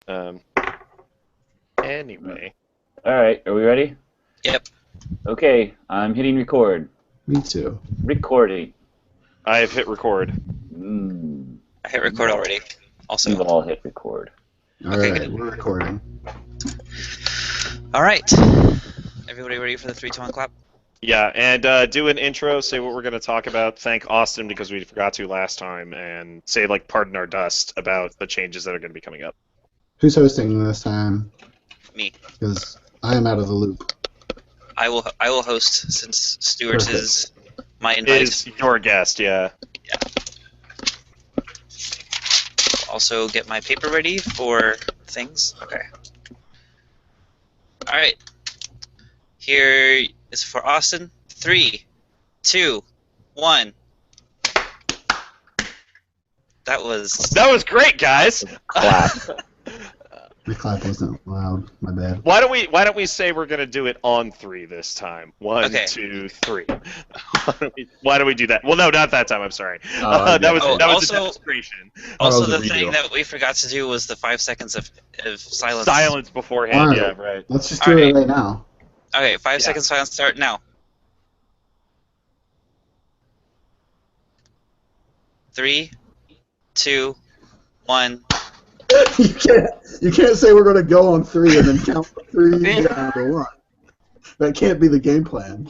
Um, anyway. All right, are we ready? Yep. Okay, I'm hitting record. Me too. Recording. I have hit record. I hit record already. Also. We've all hit record. All right, we're recording. All right. Everybody ready for the 3, 2, 1 clap? Yeah, and do an intro, say what we're going to talk about, thank Austin because we forgot to last time, and say, like, pardon our dust about the changes that are going to be coming up. Who's hosting this time? Me. Because I am out of the loop. I will host since Stuart Perfect. is my invite. Is your guest, yeah. Also get my paper ready for things. Okay. All right. Here is for Austin. 3, 2, 1. That was great, guys. Clap. The clap wasn't loud. My bad. Why don't we say we're going to do it on 3 this time? 1, Okay. 2, 3. Why don't we do that? Well, no, not that time. I'm sorry. Oh, that was a also- demonstration. also that the was a thing redo. that we forgot to do was the 5 seconds of silence. Silence beforehand. All right. Yeah, right. Let's just do it right now. Okay, 5 seconds silence start now. 3, 2, 1. You can't say we're going to go on 3 and then count 3 down to 1. That can't be the game plan.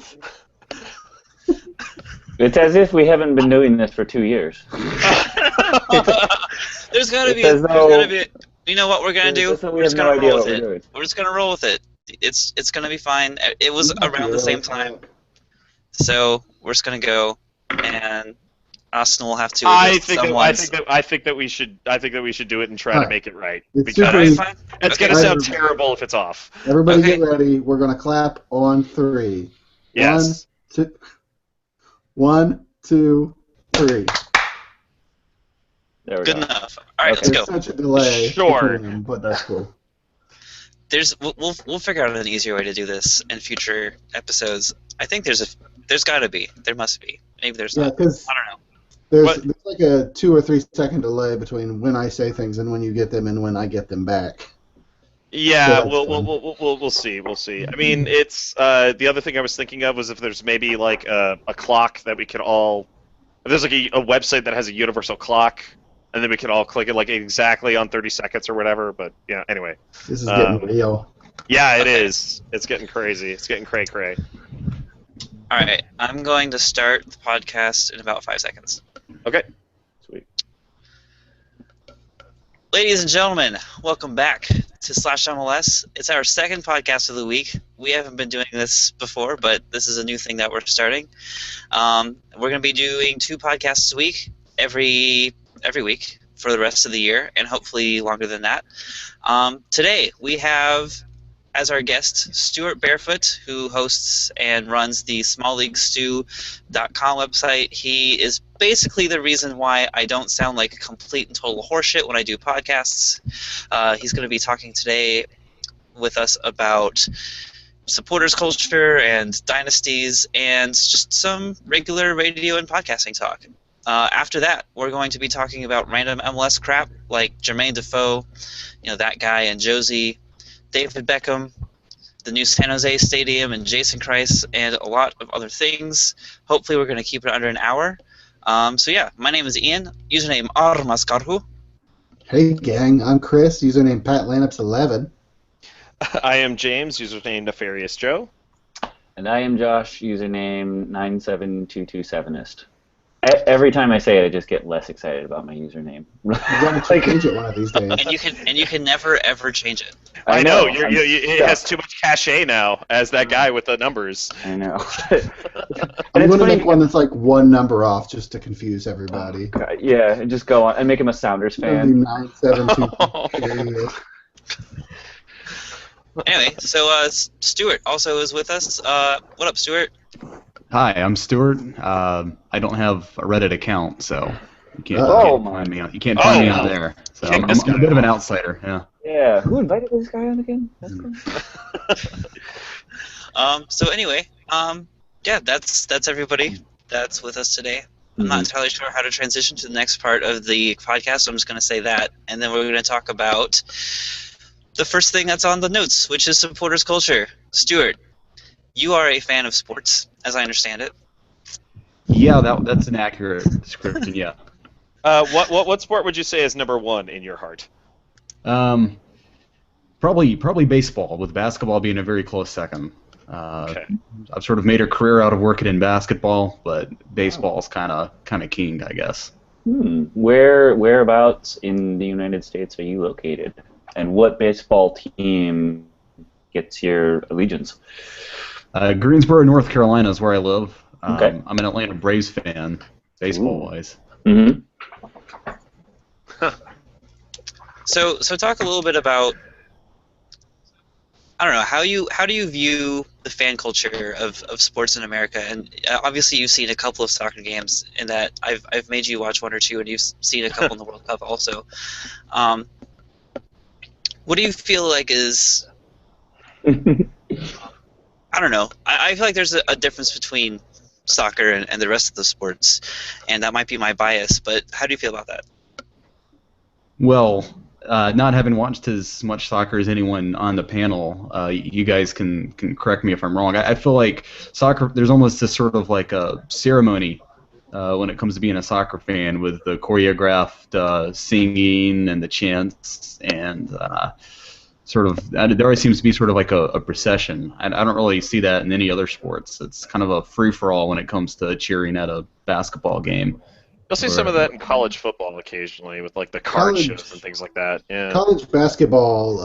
It's as if we haven't been doing this for 2 years. There's gotta be. There's There's no- gotta be. You know what we're gonna do? It's as if we We're have just no gonna idea roll what with we're it. doing. We're just gonna roll with it. It's gonna be fine. It was around the same time, so we're just gonna go, and Austin will have to. I adjust think someone's- that we should do it and try to Alright. make it right. It's Because super Alright, easy. fine. it's Okay. gonna sound terrible if it's off. Everybody Okay. get ready. We're going to clap on 3. Yes. 1, 2, 3. There we Good go. enough. All right, let's There's go. such a delay. Sure. between them, but that's cool. We'll figure out an easier way to do this in future episodes. I think there's gotta be. There must be. Maybe there's Yeah, not. because I don't know. there's like a 2 or 3 second delay between when I say things and when you get them and when I get them back. Yeah, So that's we'll see. We'll see. I mean, it's the other thing I was thinking of was if there's maybe like a clock that we could all. If there's like a website that has a universal clock, and then we could all click it like exactly on 30 seconds or whatever. But yeah, anyway. This is getting real. Yeah, it Okay. is. It's getting crazy. It's getting cray. All right, I'm going to start the podcast in about 5 seconds. Okay. Sweet. Ladies and gentlemen, welcome back to slashMLS. It's our second podcast of the week. We haven't been doing this before, but this is a new thing that we're starting. We're going to be doing 2 podcasts a week, every week for the rest of the year, and hopefully longer than that. Today we have as our guest Stuart Barefoot, who hosts and runs the SmallLeagueStew.com website. He is basically the reason why I don't sound like complete and total horseshit when I do podcasts. He's going to be talking today with us about supporters culture and dynasties and just some regular radio and podcasting talk. After that, we're going to be talking about random MLS crap like Jermaine Defoe, that guy, and Josie, David Beckham, the new San Jose Stadium, and Jason Christ, and a lot of other things. Hopefully we're going to keep it under an hour. So yeah, my name is Ian, username Armaskarhu. Hey gang, I'm Chris, username PatLanups11. I am James, username Nefarious Joe. And I am Josh, username 97227ist. Every time I say it, I just get less excited about my username. You gotta change it one of these days. And you can never ever change it. I know. I'm It has too much cachet now as that guy with the numbers. I know. I'm going to make one that's like one number off just to confuse everybody. Yeah, just go on and make him a Sounders It'll be fan. 972. Anyway, so Stuart also is with us. What up, Stuart? Hi, I'm Stuart. I don't have a Reddit account, so you can't, find me on. You can't find me on there. So Check I'm this a guy bit of an out. outsider. Yeah. Yeah, who invited this guy on again? That's cool. So anyway, yeah, that's everybody that's with us today. I'm not entirely sure how to transition to the next part of the podcast, so I'm just going to say that, and then we're going to talk about the first thing that's on the notes, which is supporters culture. Stuart, you are a fan of sports, as I understand it. Yeah, that's an accurate description. Yeah. What sport would you say is number one in your heart? Probably baseball, with basketball being a very close second. Okay. I've sort of made a career out of working in basketball, but baseball's kind of king, I guess. Whereabouts in the United States are you located, and what baseball team gets your allegiance? Greensboro, North Carolina is where I live. Okay. I'm an Atlanta Braves fan, baseball-wise. Mm-hmm. So talk a little bit about, I don't know, how do you view the fan culture of sports in America? And obviously you've seen a couple of soccer games in that I've made you watch one or two, and you've seen a couple in the World Cup also. What do you feel like is, I don't know, I feel like there's a difference between soccer and the rest of the sports, and that might be my bias, but how do you feel about that? Well, not having watched as much soccer as anyone on the panel, you guys can correct me if I'm wrong. I feel like soccer, there's almost this sort of like a ceremony when it comes to being a soccer fan, with the choreographed singing and the chants, and there always seems to be sort of like a procession. I don't really see that in any other sports. It's kind of a free-for-all when it comes to cheering at a basketball game. You'll see some of that in college football occasionally, with like the card shows and things like that. Yeah. College basketball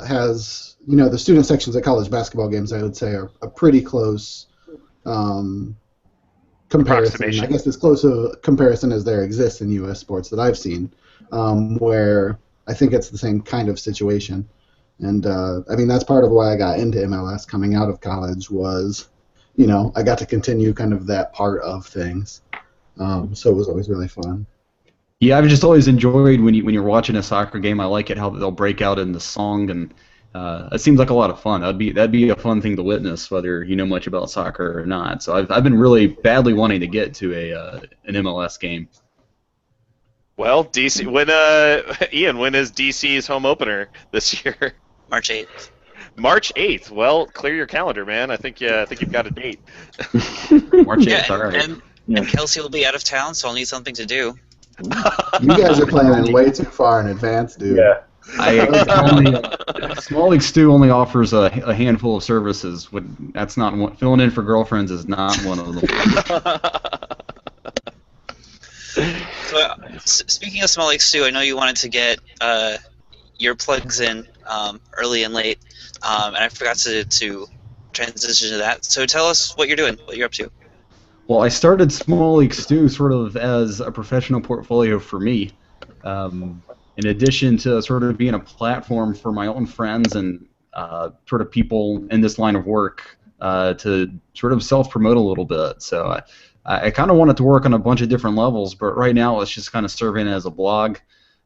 has, the student sections at college basketball games, I would say, are a pretty close comparison. I guess as close a comparison as there exists in U.S. sports that I've seen, where I think it's the same kind of situation. And, that's part of why I got into MLS coming out of college was, I got to continue kind of that part of things. So it was always really fun. Yeah, I've just always enjoyed when you're watching a soccer game. I like it how they'll break out in the song, and it seems like a lot of fun. That'd be a fun thing to witness, whether you know much about soccer or not. So I've been really badly wanting to get to an MLS game. Well, DC, Ian, when is DC's home opener this year? March 8th. March 8th. Well, clear your calendar, man. I think you've got a date. March 8th, all right. And Kelsey will be out of town, so I'll need something to do. You guys are planning way too far in advance, dude. Yeah. Small League Stew only offers a handful of services. That's not one. Filling in for girlfriends is not one of them. So, speaking of Small League Stew, I know you wanted to get your plugs in early and late, and I forgot to transition to that. So tell us what you're doing, what you're up to. Well, I started Small League Stew sort of as a professional portfolio for me, in addition to sort of being a platform for my own friends and sort of people in this line of work to sort of self-promote a little bit. So I kind of wanted to work on a bunch of different levels, but right now it's just kind of serving as a blog,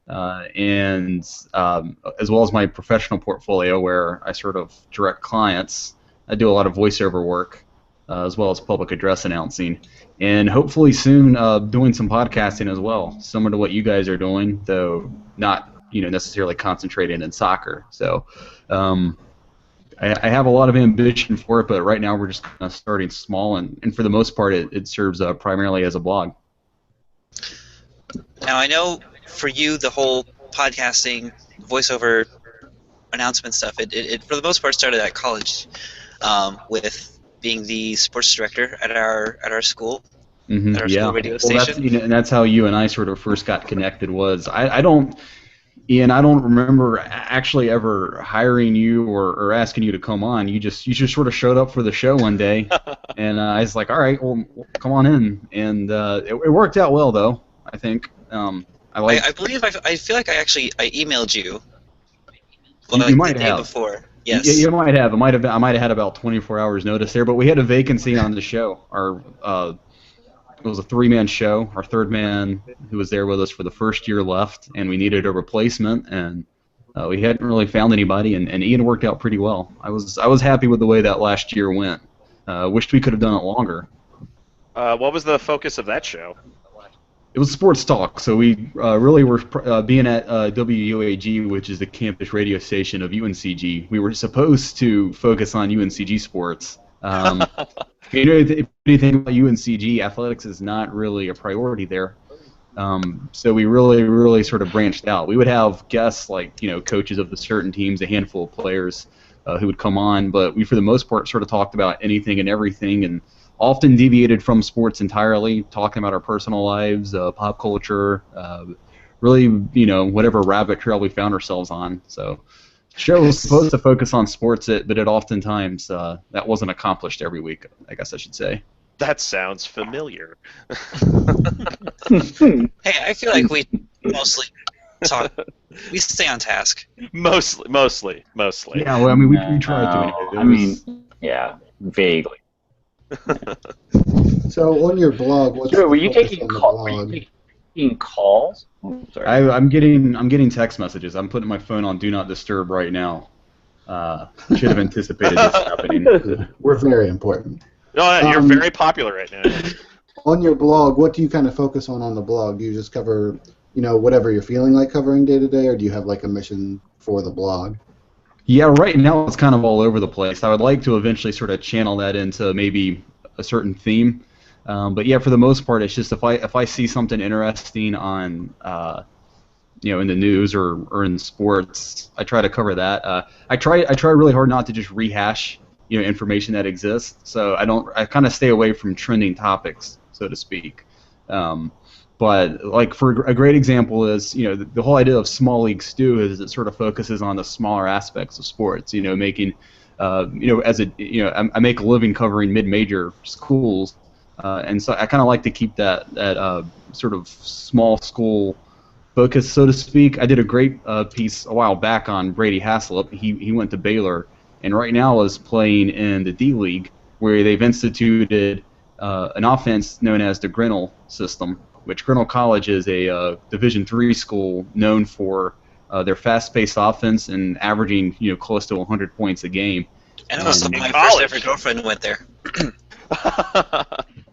and as well as my professional portfolio where I sort of direct clients. I do a lot of voiceover work. As well as public address announcing, and hopefully soon doing some podcasting as well, similar to what you guys are doing, though not necessarily concentrating in soccer. So I have a lot of ambition for it, but right now we're just kind of starting small, and for the most part it serves primarily as a blog. Now I know for you the whole podcasting, voiceover announcement stuff, it for the most part started at college, with being the sports director at our school, at our school radio station. And that's how you and I sort of first got connected. I don't remember actually ever hiring you or asking you to come on. You just sort of showed up for the show one day, and I was like, all right, well, come on in, and it worked out well though. I think I believe I feel like I emailed you. Well, you might the have day before. Yes. You might have. I might have had about 24 hours notice there, but we had a vacancy on the show. It was a 3-man show. Our third man, who was there with us for the first year, left, and we needed a replacement, and we hadn't really found anybody, and Ian worked out pretty well. I was happy with the way that last year went. Wished we could have done it longer. What was the focus of that show? It was sports talk, so we really were being at WUAG, which is the campus radio station of UNCG. We were supposed to focus on UNCG sports. If you know anything about UNCG, athletics is not really a priority there. So we really sort of branched out. We would have guests like coaches of the certain teams, a handful of players who would come on, but we for the most part sort of talked about anything and everything, and often deviated from sports entirely, talking about our personal lives, pop culture, really, whatever rabbit trail we found ourselves on. So the show was supposed to focus on sports, but it oftentimes that wasn't accomplished every week, I guess I should say. That sounds familiar. Hey, I feel like we mostly talk. We stay on task. Mostly. Yeah, well, I mean, we tried to. I mean, yeah, vaguely. So on your blog, what's Sure, were you the focus taking on the calls? Were blog? you taking calls? Oh, sorry. I'm getting text messages. I'm putting my phone on Do Not Disturb right now. Should have anticipated this happening. We're very important. No, you're very popular right now. On your blog, what do you kind of focus on the blog? Do you just cover, whatever you're feeling like covering day to day, or do you have like a mission for the blog? Yeah, right now it's kind of all over the place. I would like to eventually sort of channel that into maybe a certain theme, but yeah, for the most part, it's just if I see something interesting on in the news or in sports, I try to cover that. I try really hard not to just rehash information that exists. So I kind of stay away from trending topics, so to speak. But like for a great example is the whole idea of small league stew is it sort of focuses on the smaller aspects of sports. Making I make a living covering mid-major schools, and so I kind of like to keep that sort of small school focus, so to speak. I did a great piece a while back on Brady Haslip. He went to Baylor, and right now is playing in the D League, where they've instituted an offense known as the Grinnell system, which Grinnell College is a Division III school known for their fast-paced offense and averaging close to 100 points a game. And also, my first ever girlfriend went there.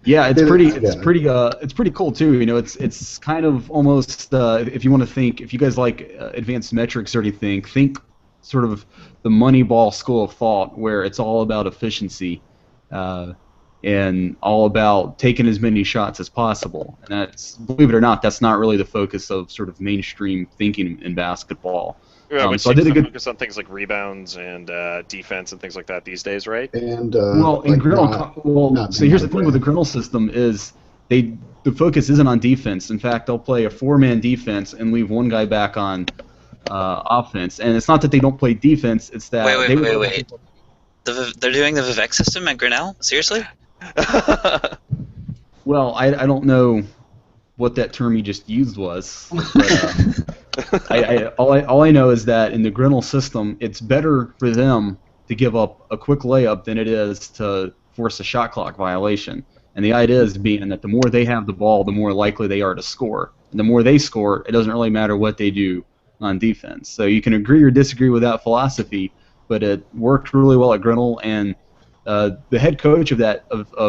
Yeah, it's pretty cool too. It's kind of almost if you guys like advanced metrics or anything, think sort of the Moneyball school of thought, where it's all about efficiency and all about taking as many shots as possible. And that's, believe it or not, that's not really the focus of sort of mainstream thinking in basketball. Yeah, which so I did a good focus on things like rebounds and defense and things like that these days, right? And so here's the thing with the Grinnell system is the focus isn't on defense. In fact, they'll play a 4-man defense and leave one guy back on offense. And it's not that they don't play defense; it's that wait. They're doing the Vivek system at Grinnell? Seriously? Well, I don't know what that term you just used was. But, all I know is that in the Grinnell system, it's better for them to give up a quick layup than it is to force a shot clock violation. And the idea is being that the more they have the ball, the more likely they are to score. And the more they score, it doesn't really matter what they do on defense. So you can agree or disagree with that philosophy, but it worked really well at Grinnell. And the head coach of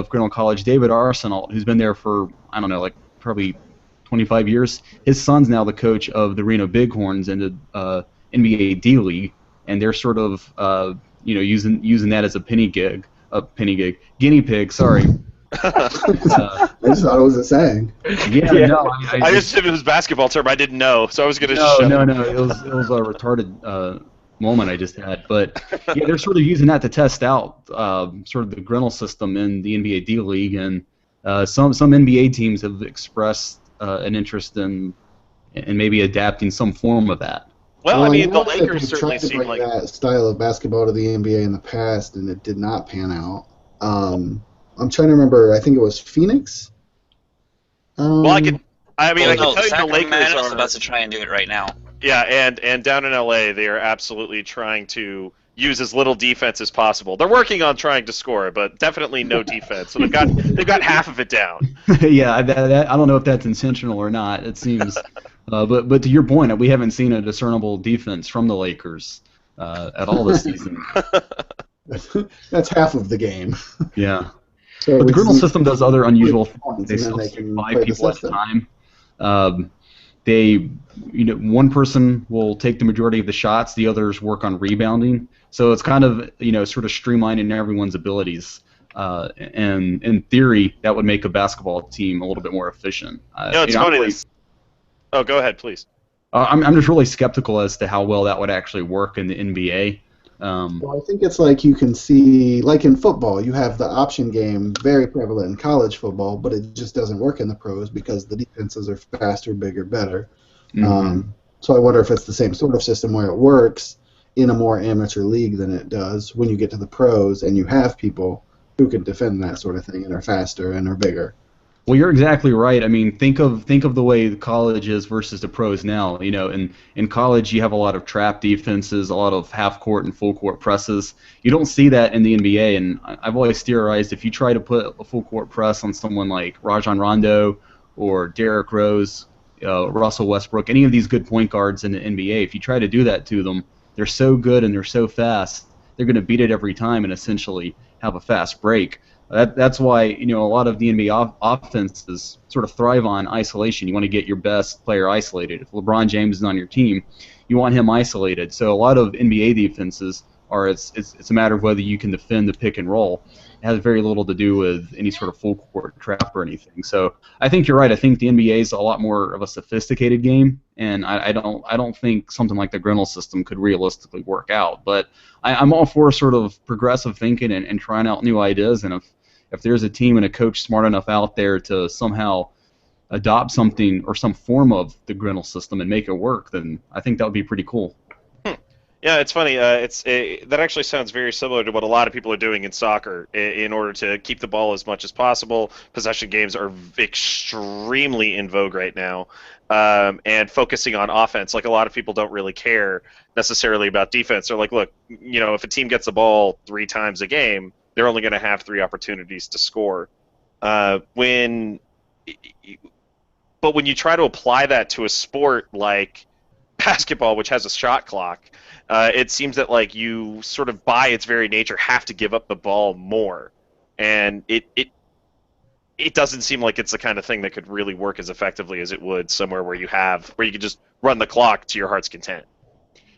Grinnell College, David Arsenault, who's been there for, I don't know, like probably 25 years. His son's now the coach of the Reno Bighorns in the NBA D League, and they're sort of using that as a guinea pig. Sorry. I just thought it was a saying. Yeah. No, I just assumed it was a basketball term. I didn't know, so I was gonna. No. It was a retarded moment I just had, but yeah, they're sort of using that to test out sort of the Grinnell system in the NBA D League, and some NBA teams have expressed an interest in maybe adapting some form of that. Well, I mean, the know that Lakers they've certainly tried to seem bring like that style of basketball to the NBA in the past, and it did not pan out. I'm trying to remember. I think it was Phoenix. Well, I can tell you the Lakers Sacramento's are about to try and do it right now. Yeah, and down in LA, they are absolutely trying to use as little defense as possible. They're working on trying to score, but definitely no defense. So they've got half of it down. Yeah, I don't know if that's intentional or not. It seems, but to your point, we haven't seen a discernible defense from the Lakers at all this season. That's half of the game. Yeah. So But the Grinnell system does other unusual points, things. They and then still they can see 5 play the people at a system. time. They, one person will take the majority of the shots, the others work on rebounding. So it's kind of, sort of streamlining everyone's abilities. And in theory, that would make a basketball team a little bit more efficient. It's funny. Oh, go ahead, please. I'm just really skeptical as to how well that would actually work in the NBA. Well, I think it's like you can see, like in football, you have the option game very prevalent in college football, but it just doesn't work in the pros because the defenses are faster, bigger, better. Mm-hmm. So I wonder if it's the same sort of system where it works in a more amateur league than it does when you get to the pros and you have people who can defend that sort of thing and are faster and are bigger. Well, you're exactly right. I mean, think of the way the college is versus the pros now. In college you have a lot of trap defenses, a lot of half court and full court presses. You don't see that in the NBA, and I've always theorized if you try to put a full court press on someone like Rajon Rondo or Derrick Rose, Russell Westbrook, any of these good point guards in the NBA, if you try to do that to them, they're so good and they're so fast, they're going to beat it every time and essentially have a fast break. That's why a lot of the NBA offenses sort of thrive on isolation. You want to get your best player isolated. If LeBron James is on your team, you want him isolated. So a lot of NBA defenses are it's a matter of whether you can defend the pick and roll. It has very little to do with any sort of full court trap or anything. So I think you're right. I think the NBA is a lot more of a sophisticated game, and I don't think something like the Grinnell system could realistically work out. But I'm all for sort of progressive thinking and trying out new ideas, and if there's a team and a coach smart enough out there to somehow adopt something or some form of the Grinnell system and make it work, then I think that would be pretty cool. Yeah, it's funny. That actually sounds very similar to what a lot of people are doing in soccer in order to keep the ball as much as possible. Possession games are extremely in vogue right now, and focusing on offense. Like, a lot of people don't really care necessarily about defense. They're like, look, if a team gets the ball 3 times a game, they're only going to have 3 opportunities to score. But when you try to apply that to a sport like basketball, which has a shot clock, it seems that you sort of by its very nature have to give up the ball more, and it doesn't seem like it's the kind of thing that could really work as effectively as it would somewhere where you could just run the clock to your heart's content.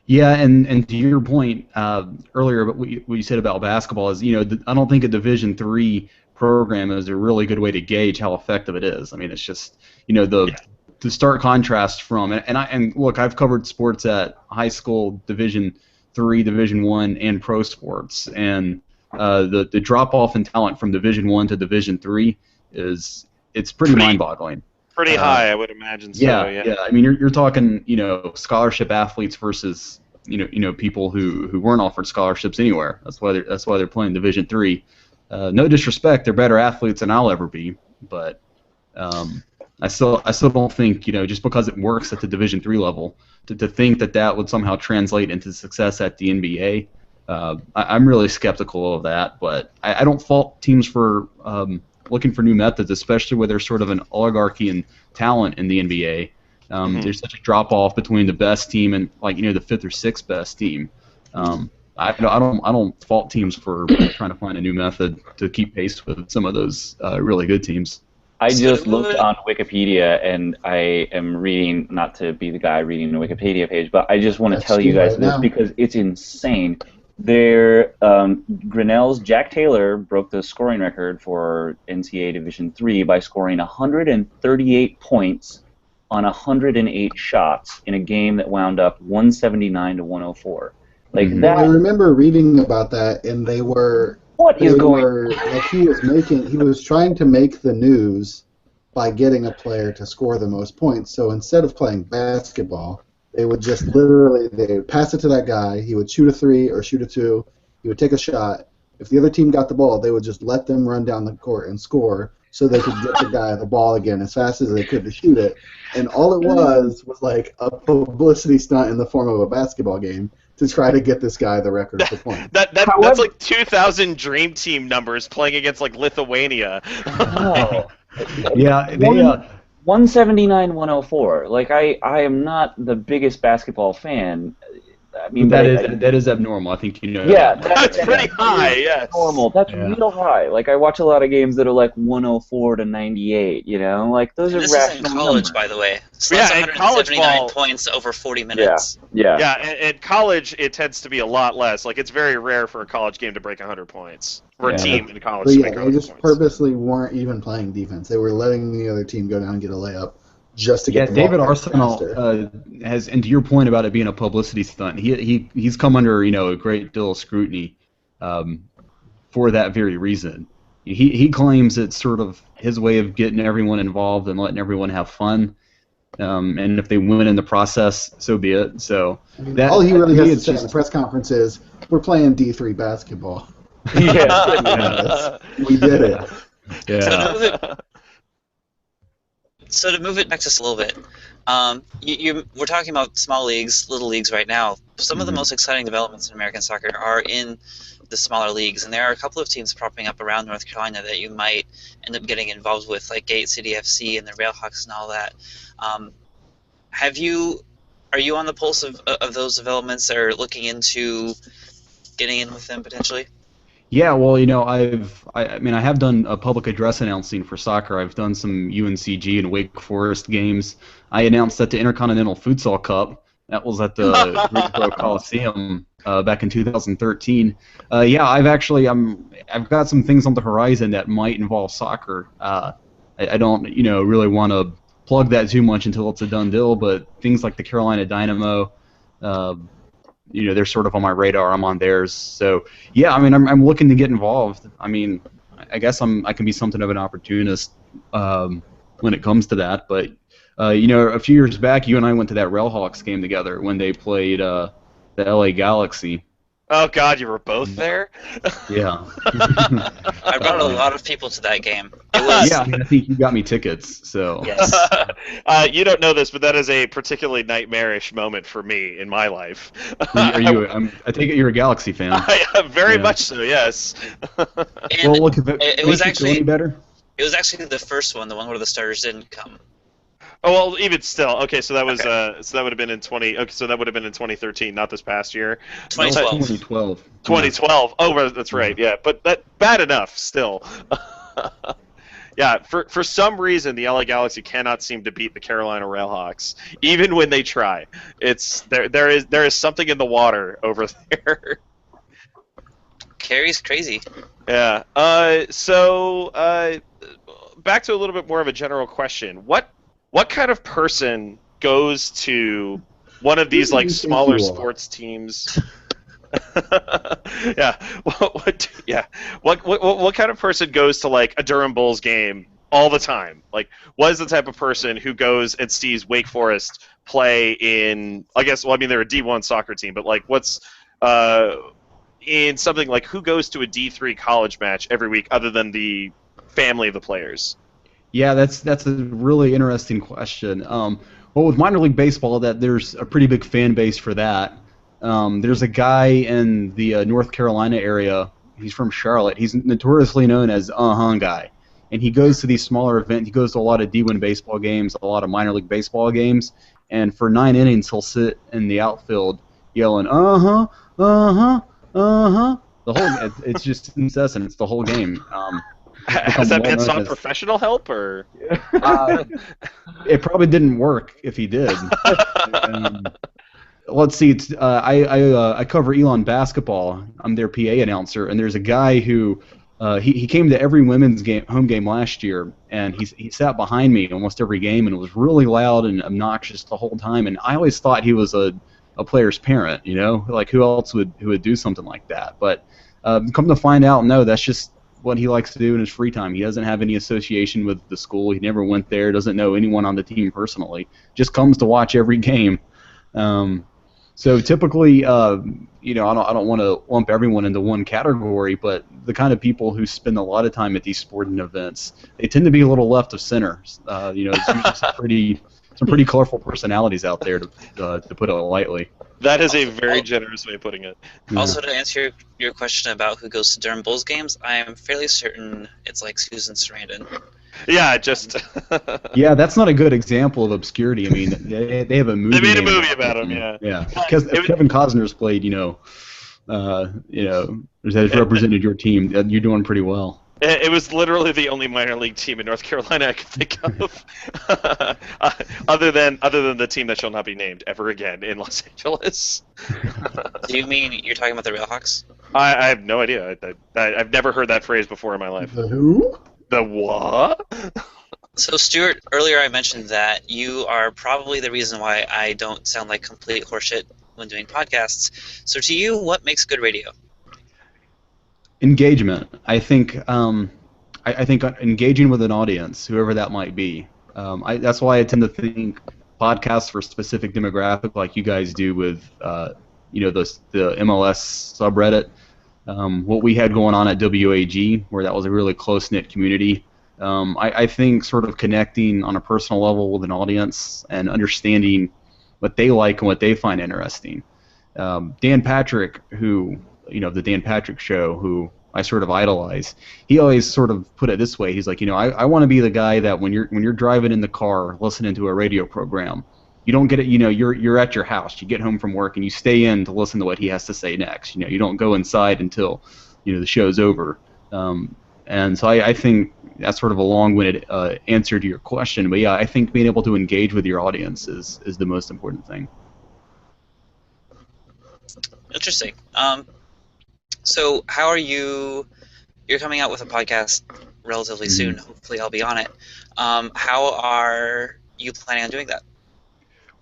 Yeah, and to your point earlier, but what you said about basketball is, I don't think a Division III program is a really good way to gauge how effective it is. I mean, it's just, the stark contrast from, and look, I've covered sports at high school, Division III, Division I, and pro sports, and the drop off in talent from Division I to Division III it's pretty mind-boggling. Pretty high, I would imagine. So, yeah. I mean, you're talking, scholarship athletes versus, people who weren't offered scholarships anywhere. That's why they're playing Division III. No disrespect, they're better athletes than I'll ever be, but I still don't think, just because it works at the Division III level, to think that would somehow translate into success at the NBA. I'm really skeptical of that, but I don't fault teams for looking for new methods, especially where there's sort of an oligarchy in talent in the NBA. There's such a drop-off between the best team and the 5th or 6th best team. I don't fault teams for trying to find a new method to keep pace with some of those really good teams. I just looked on Wikipedia, and I am reading, not to be the guy reading the Wikipedia page, but I just want to tell you guys this because it's insane. Grinnell's Jack Taylor broke the scoring record for NCAA Division III by scoring 138 points on 108 shots in a game that wound up 179 to 104. Like that. I remember reading about that, and they were. He was trying to make the news by getting a player to score the most points. So instead of playing basketball, they would just they would pass it to that guy. He would shoot a 3 or shoot a 2. He would take a shot. If the other team got the ball, they would just let them run down the court and score so they could get the guy the ball again as fast as they could to shoot it. And all it was like a publicity stunt in the form of a basketball game to try to get this guy the record for points. That's like 2,000 Dream Team numbers playing against Lithuania. Oh. Yeah, 179-104. Like I am not the biggest basketball fan. I mean, that is abnormal. I think you know. Yeah, That's pretty high. Yes. normal. That's Yeah. real high. Like I watch a lot of games that are like 104 to 98. You know, like those And are this is in rational college, numbers. by the way. So that's Yeah, in college 179 ball- points over 40 minutes. Yeah. Yeah, in college it tends to be a lot less. Like it's very rare for a college game to break 100 points. For Yeah. a team in college But to yeah, make they 100 just points. purposely weren't even playing defense. They were letting the other team go down and get a layup just to get Yeah, the ball David back Arsenal faster. has, and to your point about it being a publicity stunt, he's come under a great deal of scrutiny for that very reason. He claims it's sort of his way of getting everyone involved and letting everyone have fun, and if they win in the process, so be it. So I mean, that, all he really to me, has to it's say at the press conference is, "We're playing D3 basketball. Yeah. We did it." yeah. So to move it back just a little bit, we're talking about small leagues, little leagues right now. Some of the most exciting developments in American soccer are in the smaller leagues, and there are a couple of teams popping up around North Carolina that you might end up getting involved with, like Gate City FC and the Railhawks and all that. Are you on the pulse of those developments, or looking into getting in with them potentially? Yeah, well, I mean, I have done a public address announcing for soccer. I've done some UNCG and Wake Forest games. I announced at the Intercontinental Futsal Cup. That was at the Greensboro Coliseum back in 2013. Yeah, I've got some things on the horizon that might involve soccer. I don't, really want to plug that too much until it's a done deal. But things like the Carolina Dynamo. They're sort of on my radar. I'm on theirs. So, yeah, I mean, I'm looking to get involved. I mean, I guess I can be something of an opportunist when it comes to that. But, a few years back, you and I went to that Railhawks game together when they played the LA Galaxy. Oh God, you were both there. Yeah. I brought a lot of people to that game. It was Yeah, I mean, I think you got me tickets. So. yes. You don't know this, but that is a particularly nightmarish moment for me in my life. Are you? I take it you're a Galaxy fan. I am very Yeah. much so. Yes. And Well, look, if it it makes was you feel actually any better. it was actually the first one, the one where the starters didn't come. Oh well, even still. Okay, so that was so that would have been in 20. Okay, so that would have been in 2013, not this past year. 2012. 2012. 2012. Oh, right, that's right. Yeah, but that bad enough still. Yeah, for some reason the LA Galaxy cannot seem to beat the Carolina Railhawks, even when they try. It's there is something in the water over there. Carrie's crazy. Yeah. So back to a little bit more of a general question. What kind of person goes to one of these like smaller sports teams? Yeah. What kind of person goes to like a Durham Bulls game all the time? Like, what is the type of person who goes and sees Wake Forest play in? I guess. Well, I mean, they're a D1 soccer team, but like, what's in something like who goes to a D3 college match every week other than the family of the players? Yeah, that's a really interesting question. Well, with minor league baseball, there's a pretty big fan base for that. There's a guy in the North Carolina area. He's from Charlotte. He's notoriously known as guy, and he goes to these smaller events. He goes to a lot of D1 baseball games, a lot of minor league baseball games, and for 9 innings, he'll sit in the outfield yelling The whole it's just incessant. It's the whole game. Has that man sought professional help, or? It probably didn't work if he did. Let's see. It's I cover Elon basketball. I'm their PA announcer, and there's a guy who he came to every women's home game last year, and he sat behind me almost every game, and was really loud and obnoxious the whole time. And I always thought he was a player's parent, like who else would do something like that? But come to find out, no, that's just what he likes to do in his free time. He doesn't have any association with the school. He never went there. Doesn't know anyone on the team personally. Just comes to watch every game. So typically, I don't want to lump everyone into one category, but the kind of people who spend a lot of time at these sporting events, they tend to be a little left of center. There's usually some pretty colorful personalities out there, to put it lightly. That is a very generous way of putting it. Also, to answer your question about who goes to Durham Bulls games, I am fairly certain it's like Susan Sarandon. Yeah, just. Yeah, that's not a good example of obscurity. I mean, they have a movie. They made a named movie after about him, yeah. Yeah, because if Kevin Costner's played, has represented your team, you're doing pretty well. It was literally the only minor league team in North Carolina I could think of, other than the team that shall not be named ever again in Los Angeles. Do you mean you're talking about the Railhawks? I have no idea. I've never heard that phrase before in my life. The who? The what? So, Stuart, earlier I mentioned that you are probably the reason why I don't sound like complete horseshit when doing podcasts. So, to you, what makes good radio? Engagement. I think I think engaging with an audience, whoever that might be. That's why I tend to think podcasts for specific demographic, like you guys do with the MLS subreddit. What we had going on at WAG, where that was a really close-knit community. I think sort of connecting on a personal level with an audience and understanding what they like and what they find interesting. Dan Patrick, who the Dan Patrick Show, who I sort of idolize, he always sort of put it this way. He's like, I want to be the guy that when you're driving in the car listening to a radio program, you don't get it. You're at your house, you get home from work, and you stay in to listen to what he has to say next. You don't go inside until the show's over. And so I think that's sort of a long-winded answer to your question. But yeah, I think being able to engage with your audience is the most important thing. Interesting. So how are you? You're coming out with a podcast relatively soon. Hopefully, I'll be on it. How are you planning on doing that?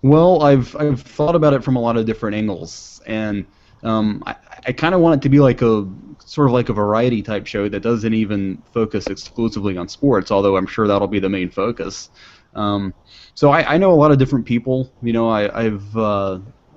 Well, I've thought about it from a lot of different angles, and I kind of want it to be like a sort of like a variety type show that doesn't even focus exclusively on sports, although I'm sure that'll be the main focus. So I know a lot of different people. I've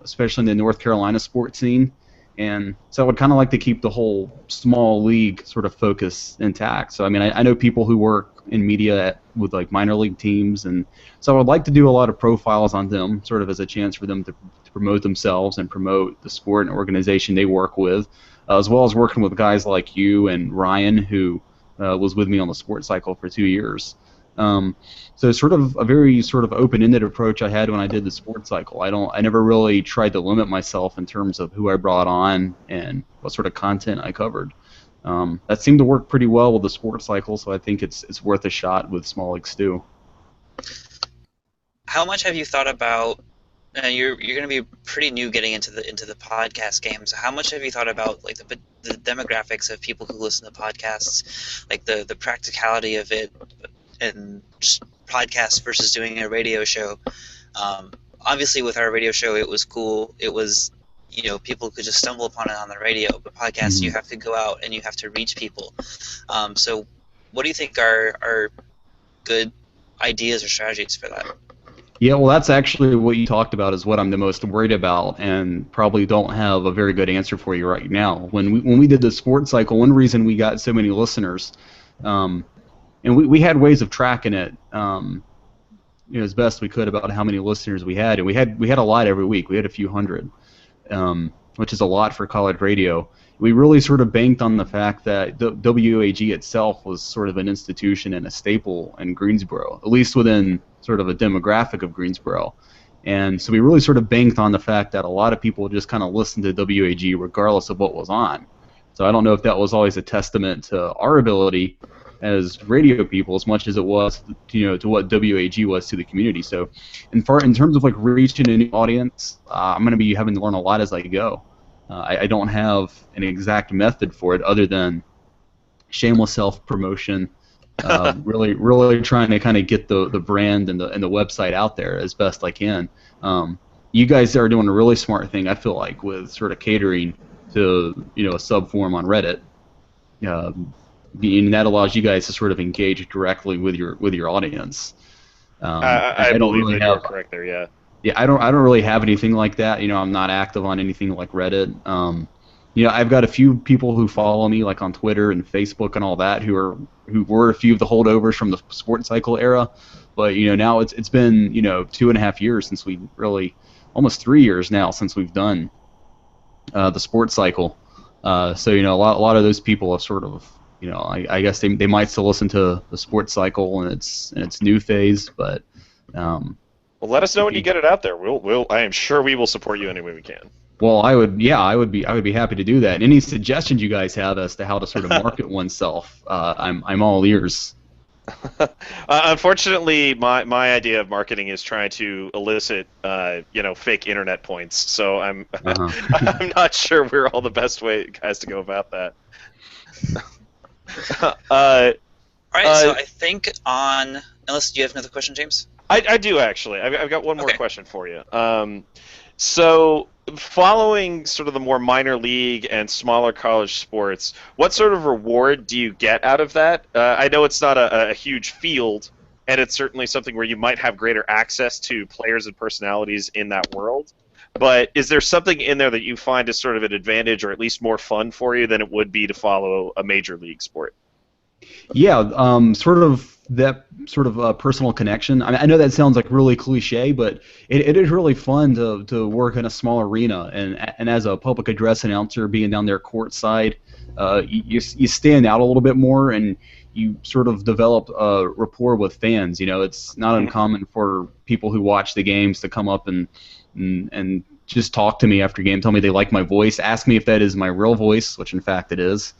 especially in the North Carolina sports scene. And so I would kind of like to keep the whole small league sort of focus intact. So, I mean, I know people who work in media with, like, minor league teams, and so I would like to do a lot of profiles on them, sort of as a chance for them to promote themselves and promote the sport and organization they work with, as well as working with guys like you and Ryan, who was with me on the sports cycle for 2 years. So sort of a very sort of open-ended approach I had when I did the sports cycle. I never really tried to limit myself in terms of who I brought on and what sort of content I covered. That seemed to work pretty well with the sports cycle, so I think it's worth a shot with Small League Stew. How much have you thought about? You're going to be pretty new getting into the podcast game. So how much have you thought about like the demographics of people who listen to podcasts, like the practicality of it? And just podcasts versus doing a radio show. Obviously, with our radio show, it was cool. It was, people could just stumble upon it on the radio. But podcasts, you have to go out and you have to reach people. So, what do you think are good ideas or strategies for that? Yeah, well, that's actually what you talked about is what I'm the most worried about, and probably don't have a very good answer for you right now. When we did the sports cycle, one reason we got so many listeners. And we had ways of tracking it, as best we could about how many listeners we had, and we had a lot every week. We had a few hundred, which is a lot for college radio. We really sort of banked on the fact that the WAG itself was sort of an institution and a staple in Greensboro, at least within sort of a demographic of Greensboro. And so we really sort of banked on the fact that a lot of people just kind of listened to WAG regardless of what was on. So I don't know if that was always a testament to our ability as radio people as much as it was, to what WAG was to the community. So, in terms of like reaching a new audience, I'm going to be having to learn a lot as I go. I don't have an exact method for it other than shameless self-promotion. Really trying to kind of get the brand and the website out there as best I can. You guys are doing a really smart thing, I feel like, with sort of catering to a subforum on Reddit. And that allows you guys to sort of engage directly with your audience. I don't believe really that have, you're correct there. Yeah. Yeah, I don't really have anything like that. I'm not active on anything like Reddit. I've got a few people who follow me like on Twitter and Facebook and all that who were a few of the holdovers from the sports cycle era. But now it's been 2.5 years since we really almost 3 years now since we've done the sports cycle. So a lot of those people have sort of, I guess they might still listen to the sports cycle in its new phase, but well, let us know when you get it out there. I am sure we will support you any way we can. Well, I would be happy to do that. And any suggestions you guys have as to how to sort of market oneself, I'm all ears. Unfortunately, my idea of marketing is trying to elicit, fake internet points. So I'm I'm not sure we're all the best guys to go about that. All right, so I think unless you have another question, James. I do actually. I've got one more Okay. question for you. So following sort of the more minor league and smaller college sports, what sort of reward do you get out of that? I know it's not a huge field, and it's certainly something where you might have greater access to players and personalities in that world. But is there something in there that you find is sort of an advantage, or at least more fun for you than it would be to follow a major league sport? Yeah, sort of that sort of personal connection. I know that sounds like really cliche, but it is really fun to work in a small arena, and as a public address announcer, being down there courtside, you stand out a little bit more, and you sort of develop a rapport with fans. It's not uncommon for people who watch the games to come up and just talk to me after game, tell me they like my voice, ask me if that is my real voice, which in fact it is.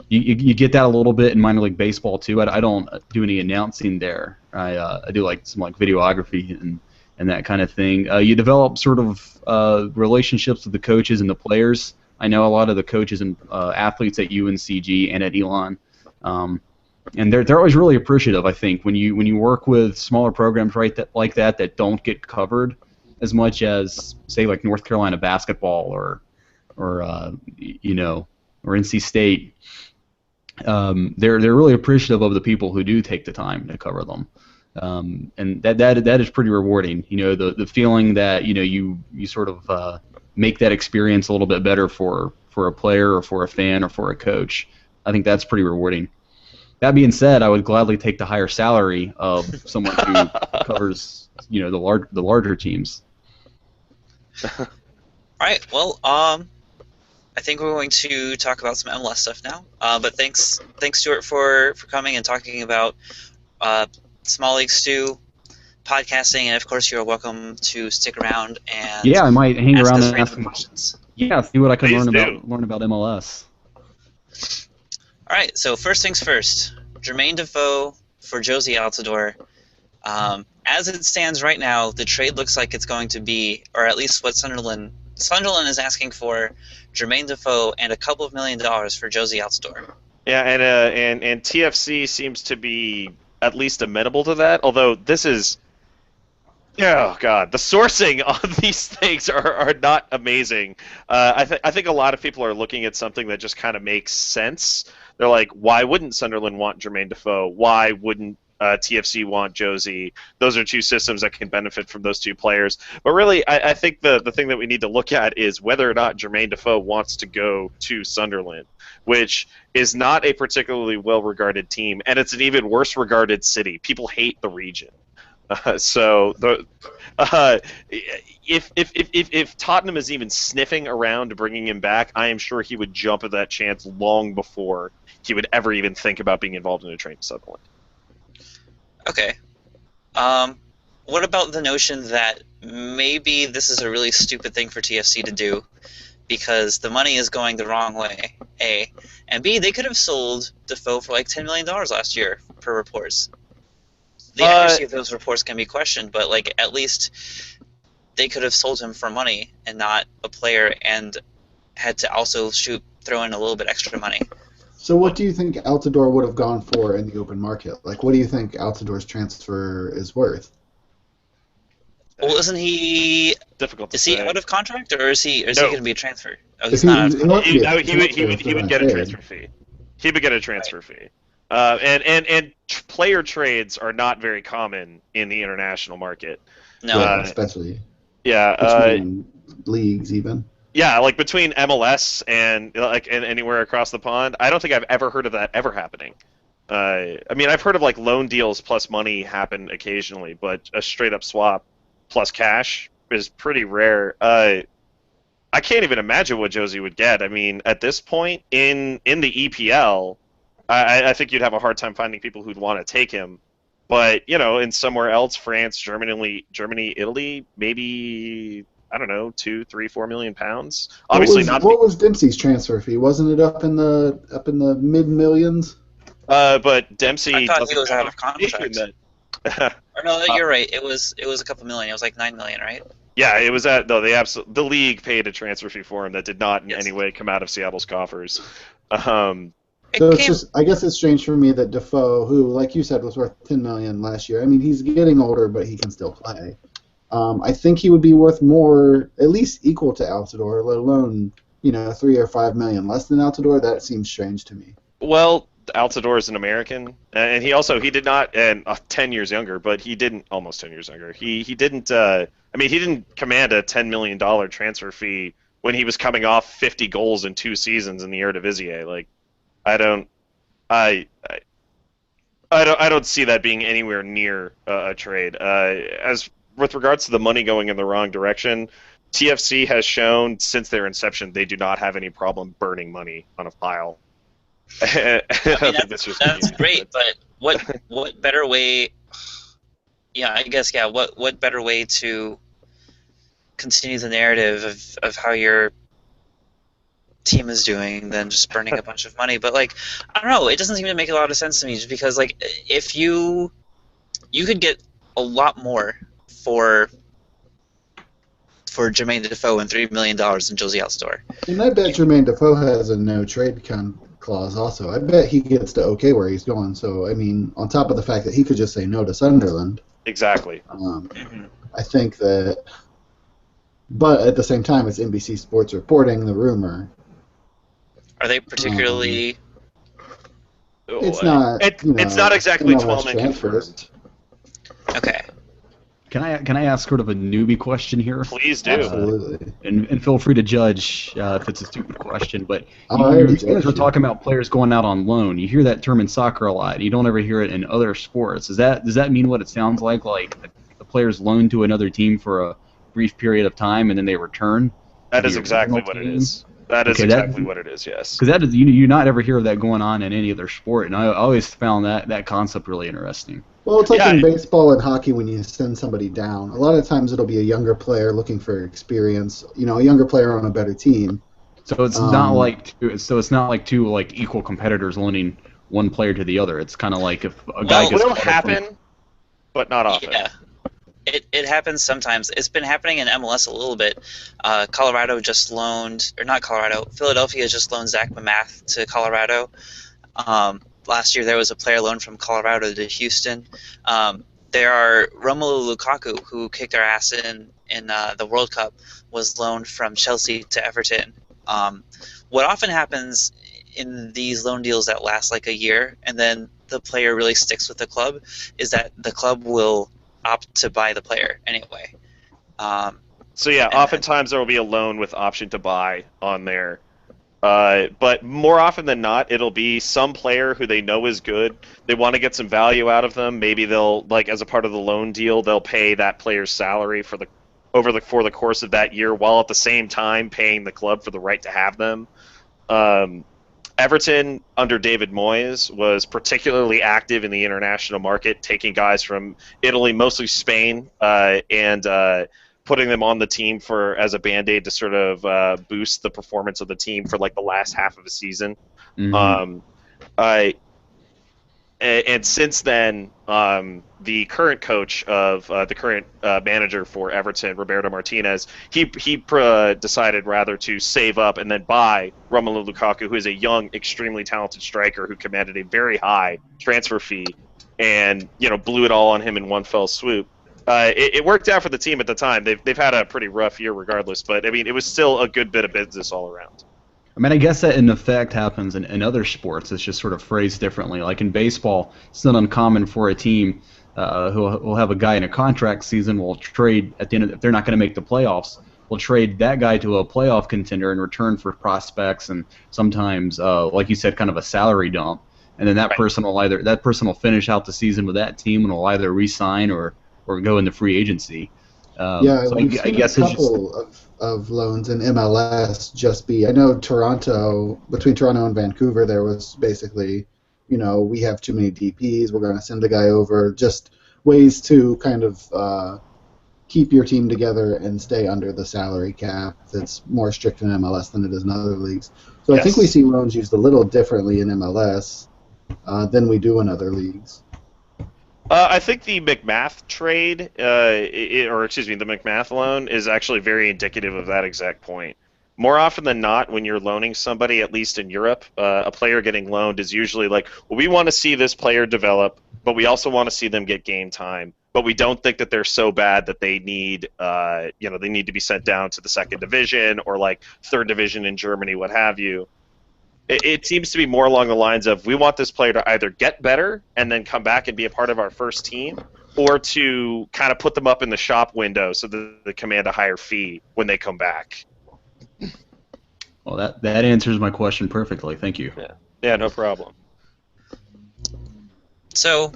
You get that a little bit in minor league baseball too. I don't do any announcing there. I do like some videography and that kind of thing. You develop sort of relationships with the coaches and the players. I know a lot of the coaches and athletes at UNCG and at Elon, and they're always really appreciative. I think when you work with smaller programs like that don't get covered as much as say like North Carolina basketball or NC State. They're really appreciative of the people who do take the time to cover them, and that is pretty rewarding. The feeling that you sort of make that experience a little bit better for a player or for a fan or for a coach. I think that's pretty rewarding. That being said, I would gladly take the higher salary of someone who covers the larger teams. All right. Well, I think we're going to talk about some MLS stuff now. But thanks, Stuart, for coming and talking about Small League Stew, podcasting, and of course you're welcome to stick around and I might hang ask around us and random ask them questions. Yeah, see what I can Please learn about MLS. All right. So first things first, Jermaine Defoe for Josie Altidore. As it stands right now, the trade looks like it's going to be, or at least what Sunderland is asking for, Jermaine Defoe and a couple of $1 million for Josie Altidore. Yeah, and TFC seems to be at least amenable to that. Although this is, oh god, the sourcing on these things are not amazing. I think a lot of people are looking at something that just kind of makes sense. They're like, why wouldn't Sunderland want Jermaine Defoe? Why wouldn't TFC want Josie? Those are two systems that can benefit from those two players. But really, I think the thing that we need to look at is whether or not Jermaine Defoe wants to go to Sunderland, which is not a particularly well-regarded team, and it's an even worse-regarded city. People hate the region. If Tottenham is even sniffing around bringing him back, I am sure he would jump at that chance long before he would ever even think about being involved in a train to Sunderland. Okay. What about the notion that maybe this is a really stupid thing for TFC to do because the money is going the wrong way, A, and B, they could have sold Defoe for like $10 million last year, per reports. The accuracy of those reports can be questioned, but at least they could have sold him for money and not a player, and had to also throw in a little bit extra money. So what do you think Altidore would have gone for in the open market? What do you think Altidore's transfer is worth? Well, isn't he? Difficult to Is say. he out of contract, or is he No. going to be a transfer? Oh, he's not. He would get a transfer fee. He would get a transfer fee. And player trades are not very common in the international market. No. Especially. Yeah. Between leagues, even. Yeah, between MLS and anywhere across the pond, I don't think I've ever heard of that ever happening. I've heard of loan deals plus money happen occasionally, but a straight up swap plus cash, is pretty rare. I can't even imagine what Josie would get. I mean, at this point in the EPL, I think you'd have a hard time finding people who'd want to take him. But in somewhere else, France, Germany, Italy, maybe I don't know, 2, 3, 4 million pounds. Obviously not. What was Dempsey's transfer fee? Wasn't it up in the mid millions? But Dempsey. I thought he doesn't was have out of contract. that- Or no, you're right. It was a couple million. It was like 9 million, right? Yeah, it was at the league paid a transfer fee for him that did not in Yes. any way come out of Seattle's coffers. So it's just, I guess it's strange for me that Defoe, who, like you said, was worth 10 million last year. I mean, he's getting older, but he can still play. I think he would be worth more, at least equal to Altidore, let alone 3 or 5 million less than Altidore. That seems strange to me. Well, Altidore is an American, and he did not, and 10 years younger, but he didn't, almost 10 years younger. He didn't. He didn't command a $10 million transfer fee when he was coming off 50 goals in 2 seasons in the Eredivisie. Like, I don't see that being anywhere near a trade. As with regards to the money going in the wrong direction, TFC has shown since their inception they do not have any problem burning money on a pile. That's great, but what better way? Yeah, I guess What better way to continue the narrative of how your team is doing than just burning a bunch of money? But like, I don't know. It doesn't seem to make a lot of sense to me, just because like if you could get a lot more for Jermaine Defoe and $3 million in Josie Altidore. And I bet Jermaine Defoe has a no trade clause also. I bet he gets to okay where he's going. So, I mean, on top of the fact that he could just say no to Sunderland. Exactly. I think that, but at the same time, it's NBC Sports reporting the rumor. Are they particularly? It's not. It's not exactly MLS 12 and confirmed. Okay. Can I ask sort of a newbie question here? Please do. Absolutely. And feel free to judge if it's a stupid question, but already you guys were talking about players going out on loan. You hear that term in soccer a lot. You don't ever hear it in other sports. Does that mean what it sounds like? Like the players loan to another team for a brief period of time and then they return? That is exactly what it is. That is exactly what it is. Yes. Because that is you not ever hear of that going on in any other sport, and I always found that concept really interesting. Well, it's like in baseball and hockey when you send somebody down. A lot of times it'll be a younger player looking for experience. A younger player on a better team. So it's not like two like equal competitors loaning one player to the other. It's kind of like if a guy gets. It will happen, but not often. Yeah. It happens sometimes. It's been happening in MLS a little bit. Philadelphia just loaned Zach Mamath to Colorado. Last year there was a player loan from Colorado to Houston. There are Romelu Lukaku, who kicked our ass in the World Cup, was loaned from Chelsea to Everton. What often happens in these loan deals that last like a year and then the player really sticks with the club is that the club will opt to buy the player anyway. Oftentimes there will be a loan with option to buy on there. But more often than not, it'll be some player who they know is good. They want to get some value out of them. Maybe they'll, like, as a part of the loan deal, they'll pay that player's salary for the course of that year, while at the same time paying the club for the right to have them. Everton, under David Moyes, was particularly active in the international market, taking guys from Italy, mostly Spain, and putting them on the team as a Band-Aid to sort of boost the performance of the team for like the last half of the season. Mm-hmm. And since then, the current coach of the current manager for Everton, Roberto Martinez, he decided rather to save up and then buy Romelu Lukaku, who is a young, extremely talented striker who commanded a very high transfer fee, and blew it all on him in one fell swoop. It worked out for the team at the time. They've had a pretty rough year regardless, but I mean, it was still a good bit of business all around. I mean, I guess that in effect happens in other sports. It's just sort of phrased differently. Like in baseball, it's not uncommon for a team who will have a guy in a contract season will trade at the end if they're not going to make the playoffs, will trade that guy to a playoff contender in return for prospects and sometimes, like you said, kind of a salary dump. And then that person will finish out the season with that team and will either re-sign or go into free agency. Yeah, So we've I seen a guess it's just couple of loans in MLS just be. I know Toronto, between Toronto and Vancouver, there was basically, we have too many DPs, we're going to send a guy over. Just ways to kind of keep your team together and stay under the salary cap that's more strict in MLS than it is in other leagues. So I think we Yes. see loans used a little differently in MLS than we do in other leagues. I think the McMath trade, or excuse me, the McMath loan is actually very indicative of that exact point. More often than not, when you're loaning somebody, at least in Europe, a player getting loaned is usually like, well, we want to see this player develop, but we also want to see them get game time. But we don't think that they're so bad that they need, they need to be sent down to the second division or like third division in Germany, what have you. It seems to be more along the lines of we want this player to either get better and then come back and be a part of our first team, or to kind of put them up in the shop window so that they command a higher fee when they come back. well, that answers my question perfectly. Thank you. Yeah, no problem. So,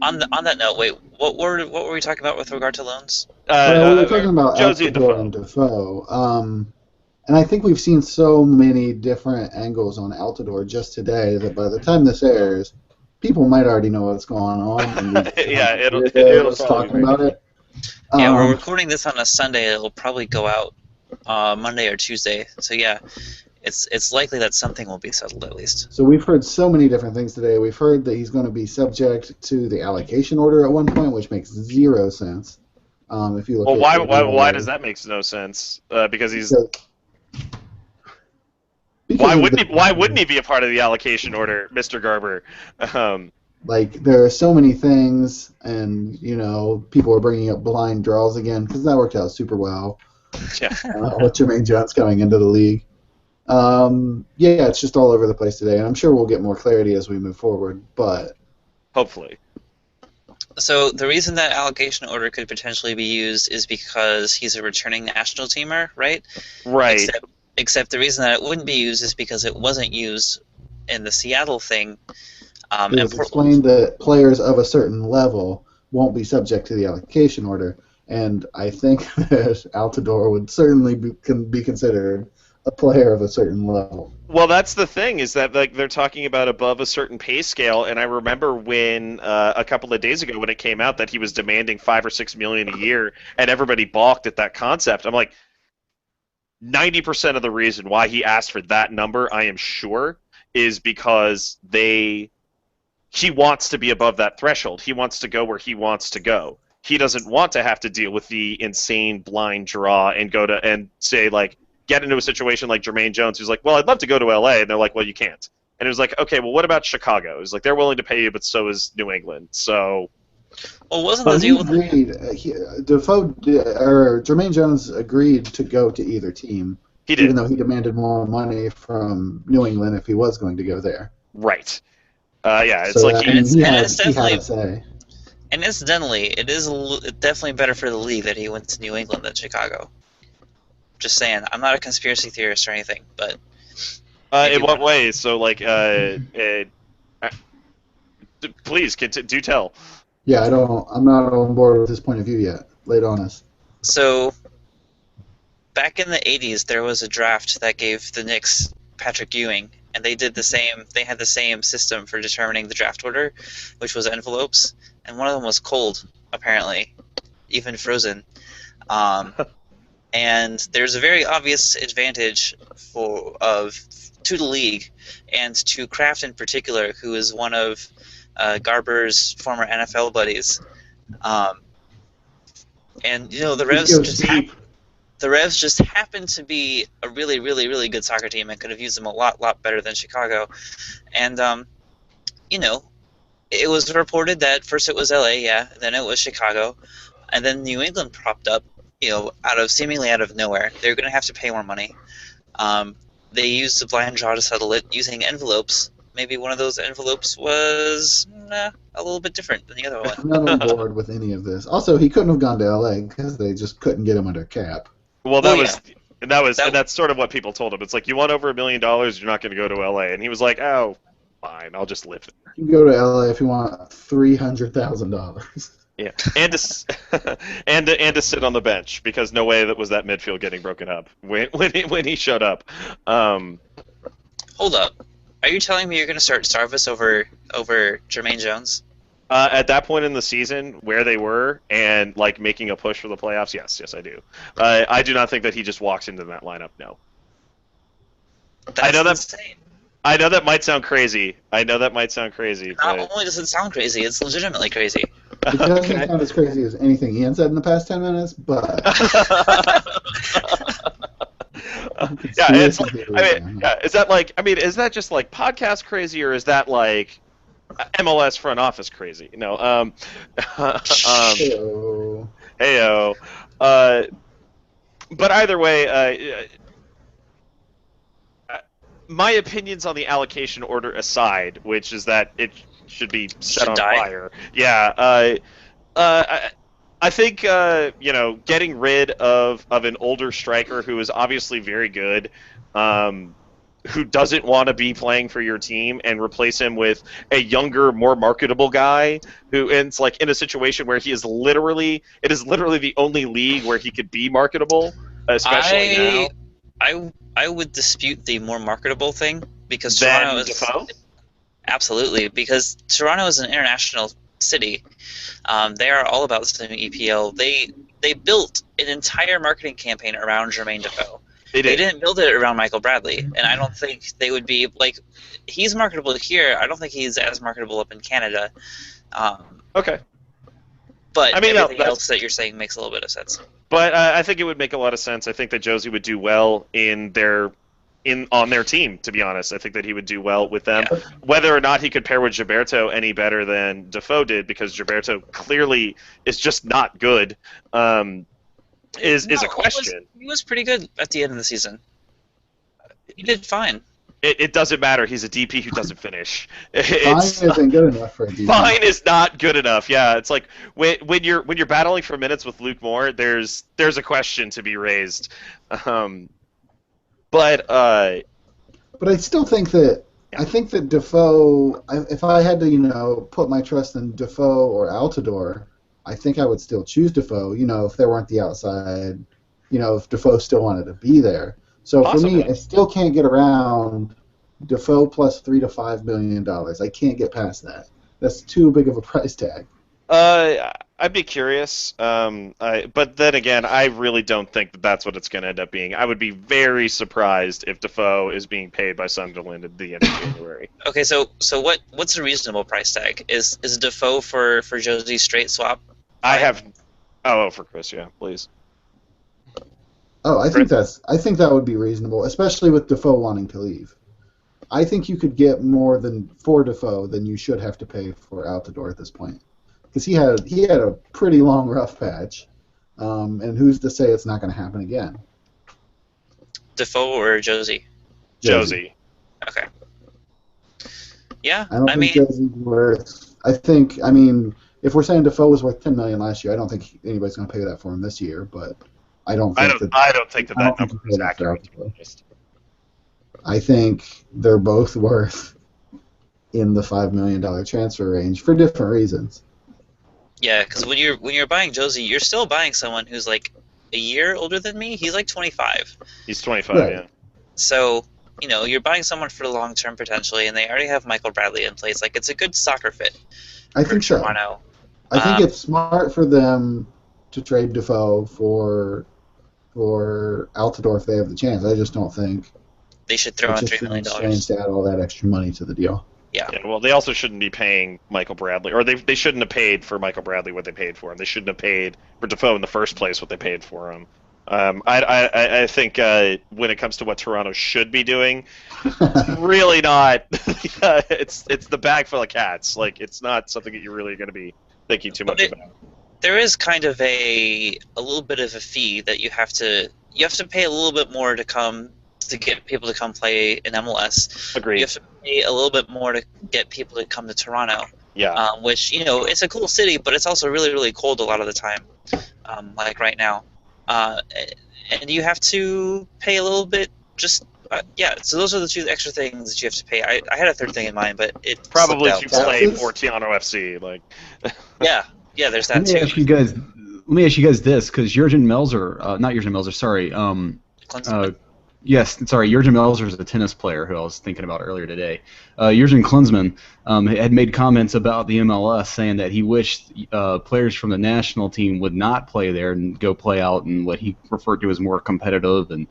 on that note, wait, what were we talking about with regard to loans? Well, we were talking about Josie and Altidore and Defoe. And I think we've seen so many different angles on Altidore just today that by the time this airs, people might already know what's going on. And Yeah, it'll videos probably talking be about it. Yeah, we're recording this on a Sunday. It'll probably go out Monday or Tuesday. So yeah, it's likely that something will be settled at least. So we've heard so many different things today. We've heard that he's going to be subject to the allocation order at one point, which makes zero sense. If you look Well, at why does that make no sense? Because he's because why wouldn't he be a part of the allocation order, Mr. Garber? Like, there are so many things, and, people are bringing up blind draws again, because that worked out super well Yeah. with Jermaine Jones coming into the league. Yeah, it's just all over the place today, and I'm sure we'll get more clarity as we move forward, but... Hopefully. So the reason that allocation order could potentially be used is because he's a returning national teamer, right? Right. Except the reason that it wouldn't be used is because it wasn't used in the Seattle thing. It was explained that players of a certain level won't be subject to the allocation order, and I think that Altidore would certainly be considered a player of a certain level. Well, that's the thing, is that they're talking about above a certain pay scale, and I remember when a couple of days ago when it came out that he was demanding $5 or $6 million a year, and everybody balked at that concept. I'm like, 90% of the reason why he asked for that number, I am sure, is because he wants to be above that threshold. He wants to go where he wants to go. He doesn't want to have to deal with the insane blind draw and say, like, get into a situation like Jermaine Jones, who's like, well, I'd love to go to LA, and they're like, well, you can't. And it was like, okay, well, what about Chicago? It was like, they're willing to pay you, but so is New England. So, well, wasn't the deal with Jermaine Jones agreed to go to either team. He did, even though he demanded more money from New England if he was going to go there. Right. Yeah, it's so like he had a say. And incidentally, it is definitely better for the league that he went to New England than Chicago. Just saying, I'm not a conspiracy theorist or anything, but in what way? So, like, please do tell. Yeah, I'm not on board with this point of view yet. Lay it on us. So, back in the 80s, there was a draft that gave the Knicks Patrick Ewing, and they did the same. They had the same system for determining the draft order, which was envelopes, and one of them was cold, apparently, even frozen. And there's a very obvious advantage to the league and to Kraft in particular, who is one of Garber's former NFL buddies. And the Revs just happened to be a really, really, really good soccer team and could have used them a lot better than Chicago. And it was reported that first it was LA, yeah, then it was Chicago, and then New England propped up. Seemingly out of nowhere. They're going to have to pay more money. They used the blind draw to settle it using envelopes. Maybe one of those envelopes was a little bit different than the other one. I'm not on board with any of this. Also, he couldn't have gone to LA because they just couldn't get him under cap. Well, and that's sort of what people told him. It's like, you want over $1 million, you're not going to go to LA. And he was like, oh, fine, I'll just live there. You can go to LA if you want $300,000. Yeah, and and to sit on the bench because no way that was that midfield getting broken up when he showed up. Hold up. Are you telling me you're going to start Sarvis over Jermaine Jones? At that point in the season, where they were and like making a push for the playoffs, yes, I do. I do not think that he just walks into that lineup. No, I That's know that. insane. I know that might sound crazy. But Not only does it sound crazy, it's legitimately crazy. It doesn't Okay. sound as crazy as anything Ian said in the past 10 minutes, but Yeah, it's like, seriously, yeah, is that like, is that just like podcast crazy or is that like MLS front office crazy? Heyo. Heyo. But either way, my opinions on the allocation order aside, which is that it should be set Should on die. fire. Yeah. I think getting rid of an older striker who is obviously very good, who doesn't want to be playing for your team, and replace him with a younger, more marketable guy who is like in a situation where it is literally the only league where he could be marketable, especially now. I would dispute the more marketable thing because Then Toronto is Defoe. absolutely because Toronto is an international city. They are all about the EPL. They built an entire marketing campaign around Jermaine Defoe. They didn't build it around Michael Bradley, and I don't think they would be like. He's marketable here. I don't think he's as marketable up in Canada. Okay. But No, everything else that you're saying makes a little bit of sense. But I think it would make a lot of sense. I think that Josie would do well on their team. To be honest, I think that he would do well with them. Yeah. Whether or not he could pair with Gilberto any better than Defoe did, because Gilberto clearly is just not good, is a question. He was pretty good at the end of the season. He did fine. It doesn't matter. He's a DP who doesn't finish. Fine isn't good enough for a DP. Fine is not good enough. Yeah, it's like when you're battling for minutes with Luke Moore, there's a question to be raised. But I still think that Defoe. If I had to, put my trust in Defoe or Altidore, I think I would still choose Defoe. If there weren't the outside, if Defoe still wanted to be there. So Possibly. for me, I still can't get around Defoe plus $3 to $5 million. I can't get past that. That's too big of a price tag. I'd be curious. But then again, I really don't think that that's what it's going to end up being. I would be very surprised if Defoe is being paid by Sunderland at the end of January. Okay, so what's a reasonable price tag? Is Defoe for Josie straight swap? I have. Oh, for Chris, yeah, please. Oh, I think that would be reasonable, especially with Defoe wanting to leave. I think you could get more for Defoe than you should have to pay for Altidore at this point, because he had a pretty long rough patch, and who's to say it's not going to happen again? Defoe or Josie? Josie. Okay. Yeah, I don't think Josie's worth. If we're saying Defoe was worth $10 million last year, I don't think anybody's going to pay that for him this year. But I don't think that number is accurate. I think they're both worth in the $5 million transfer range for different reasons. Yeah, because when you're buying Josie, you're still buying someone who's like a year older than me. He's like 25. He's 25, Right. yeah. So you're buying someone for the long term potentially, and they already have Michael Bradley in place. Like it's a good soccer fit. I think so. Toronto. I think it's smart for them to trade Defoe for Altidore if they have the chance. I just don't think They should throw in $3 million. strange to add all that extra money to the deal. Yeah. Well, they also shouldn't be paying Michael Bradley, or they shouldn't have paid for Michael Bradley what they paid for him. They shouldn't have paid for Defoe in the first place what they paid for him. I think when it comes to what Toronto should be doing, it's really not. It's the bag full of cats. Like it's not something that you're really going to be thinking too much about. There is kind of a little bit of a fee that you have to pay a little bit more to get people to come play in MLS. Agreed. You have to pay a little bit more to get people to come to Toronto. Yeah. Which it's a cool city, but it's also really really cold a lot of the time, like right now. And you have to pay a little bit. So those are the two extra things that you have to pay. I had a third thing in mind, but it Probably slipped to out. play for Tiano FC. Like. Yeah. Yeah, there's Let that me too. ask you guys. Let me ask you guys this, because Jurgen Melzer, not Jurgen Melzer, sorry. Klinsmann. Yes, sorry. Jurgen Melzer is a tennis player who I was thinking about earlier today. Jurgen Klinsmann had made comments about the MLS, saying that he wished players from the national team would not play there and go play out in what he referred to as more competitive and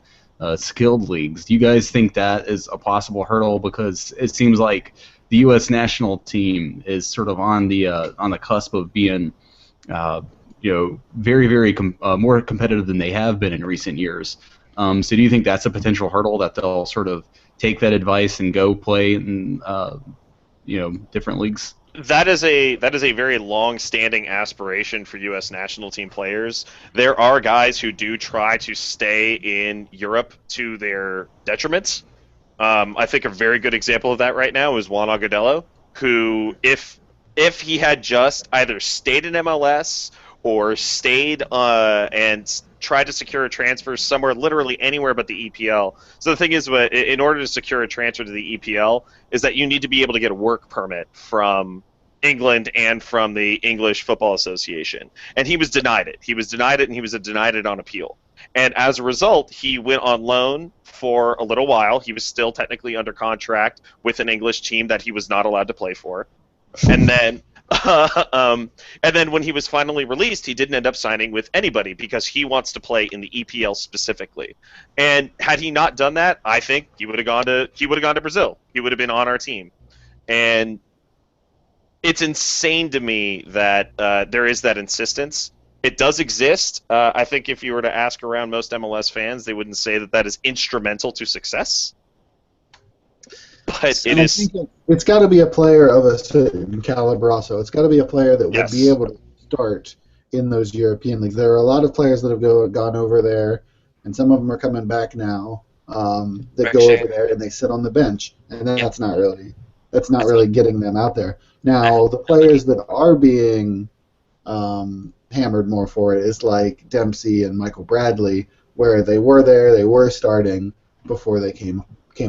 skilled leagues. Do you guys think that is a possible hurdle? Because it seems like the U.S. national team is sort of on the cusp of being uh, very, very more competitive than they have been in recent years. So do you think that's a potential hurdle that they'll sort of take that advice and go play in, different leagues? That is a very long-standing aspiration for U.S. national team players. There are guys who do try to stay in Europe to their detriment. I think a very good example of that right now is Juan Agudelo, who, if he had just either stayed in MLS or stayed and tried to secure a transfer somewhere, literally anywhere but the EPL. So the thing is, in order to secure a transfer to the EPL, is that you need to be able to get a work permit from England and from the English Football Association. And he was denied it. He was denied it, and he was denied it on appeal. And as a result, he went on loan for a little while. He was still technically under contract with an English team that he was not allowed to play for. And then, and then when he was finally released, he didn't end up signing with anybody because he wants to play in the EPL specifically. And had he not done that, I think he would have gone to Brazil. He would have been on our team. And it's insane to me that there is that insistence. It does exist. I think if you were to ask around most MLS fans, they wouldn't say that that is instrumental to success. But it is. It's got to be a player of a certain caliber also. It's got to be a player that would Yes. be able to start in those European leagues. There are a lot of players that have gone over there, and some of them are coming back now, that go over there and they sit on the bench, and that's not really getting them out there. Now, the players that are being hammered more for it is like Dempsey and Michael Bradley, where they were there, they were starting before they came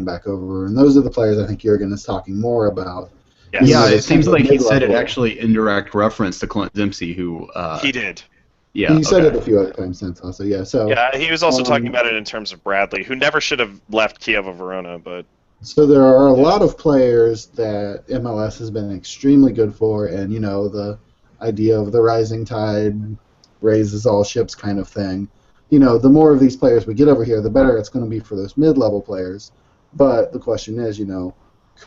back over, and those are the players I think Jurgen is talking more about. Yes. Yeah, it seems like he said it actually in direct reference to Clint Dempsey, who He did. Yeah, he said it a few other times since also. Yeah, so Yeah, he was also talking about it in terms of Bradley, who never should have left Chievo Verona, but so there are a lot of players that MLS has been extremely good for, and the idea of the rising tide raises all ships kind of thing. The more of these players we get over here, the better it's going to be for those mid-level players. But the question is,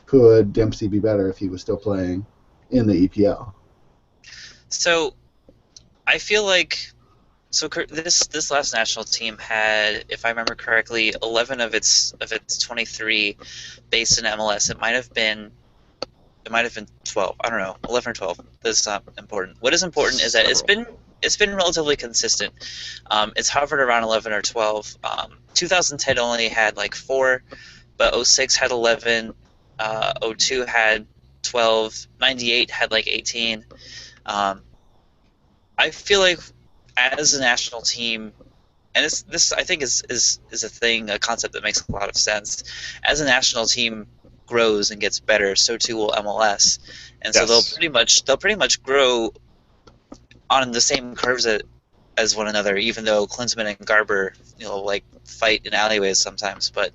could Dempsey be better if he was still playing in the EPL? So, I feel like this last national team had, if I remember correctly, 11 of its 23 based in MLS. It might have been 12. I don't know, 11 or 12. That's not important. What is important is that it's been relatively consistent. It's hovered around 11 or 12. 2010 only had like 4, but 06 had 11. 02 had 12. 98 had like 18. I feel like as a national team, and this I think is a concept that makes a lot of sense. As a national team grows and gets better, so too will MLS, and so they'll pretty much grow on the same curves as one another. Even though Klinsmann and Garber, like fight in alleyways sometimes, but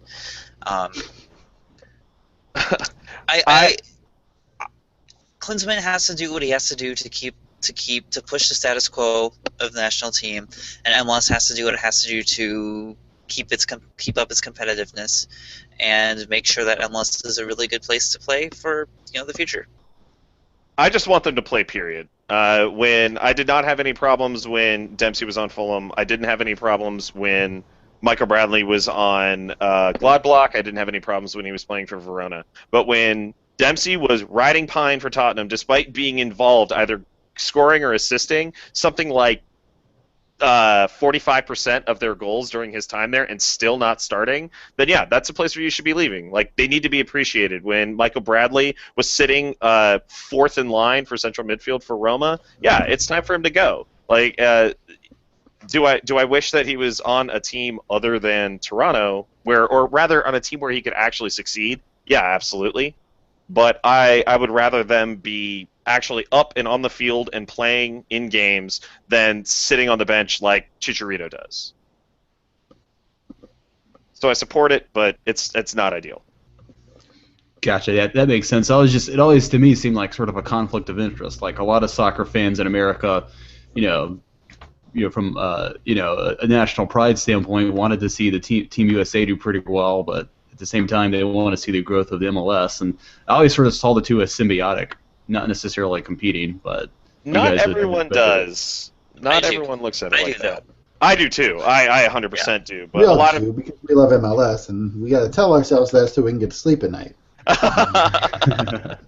Klinsmann has to do what he has to do to push the status quo of the national team, and MLS has to do what it has to do to keep up its competitiveness and make sure that MLS is a really good place to play for the future. I just want them to play, period. When I did not have any problems when Dempsey was on Fulham. I didn't have any problems when Michael Bradley was on Gladbach. I didn't have any problems when he was playing for Verona. But when Dempsey was riding pine for Tottenham, despite being involved either scoring or assisting something like 45% of their goals during his time there and still not starting, then yeah, that's a place where you should be leaving. Like, they need to be appreciated. When Michael Bradley was sitting fourth in line for central midfield for Roma, yeah, it's time for him to go. Like, do I wish that he was on a team other than Toronto, or rather on a team where he could actually succeed? Yeah, absolutely. But I would rather them be actually up and on the field and playing in games than sitting on the bench like Chicharito does. So I support it, but it's not ideal. Gotcha. That makes sense. It always to me seemed like sort of a conflict of interest. Like a lot of soccer fans in America, from a national pride standpoint, wanted to see the Team USA do pretty well, but at the same time they want to see the growth of the MLS. And I always sort of saw the two as symbiotic, not necessarily competing. But not everyone does. Not everyone looks at it like that. I do too. I 100% do. But we all do because we love MLS, and we got to tell ourselves that so we can get to sleep at night. But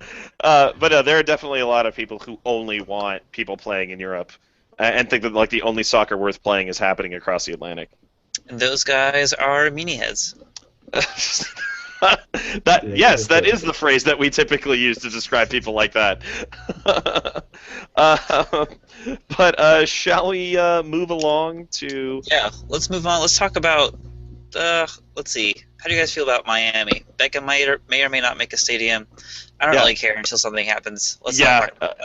there are definitely a lot of people who only want people playing in Europe and think that like the only soccer worth playing is happening across the Atlantic. And those guys are meanie heads. That is the phrase that we typically use to describe people like that. But shall we move along to? Yeah, let's move on. Let's talk about. Let's see. How do you guys feel about Miami? Beckham may or may not make a stadium. I don't really care until something happens. Let's not talk about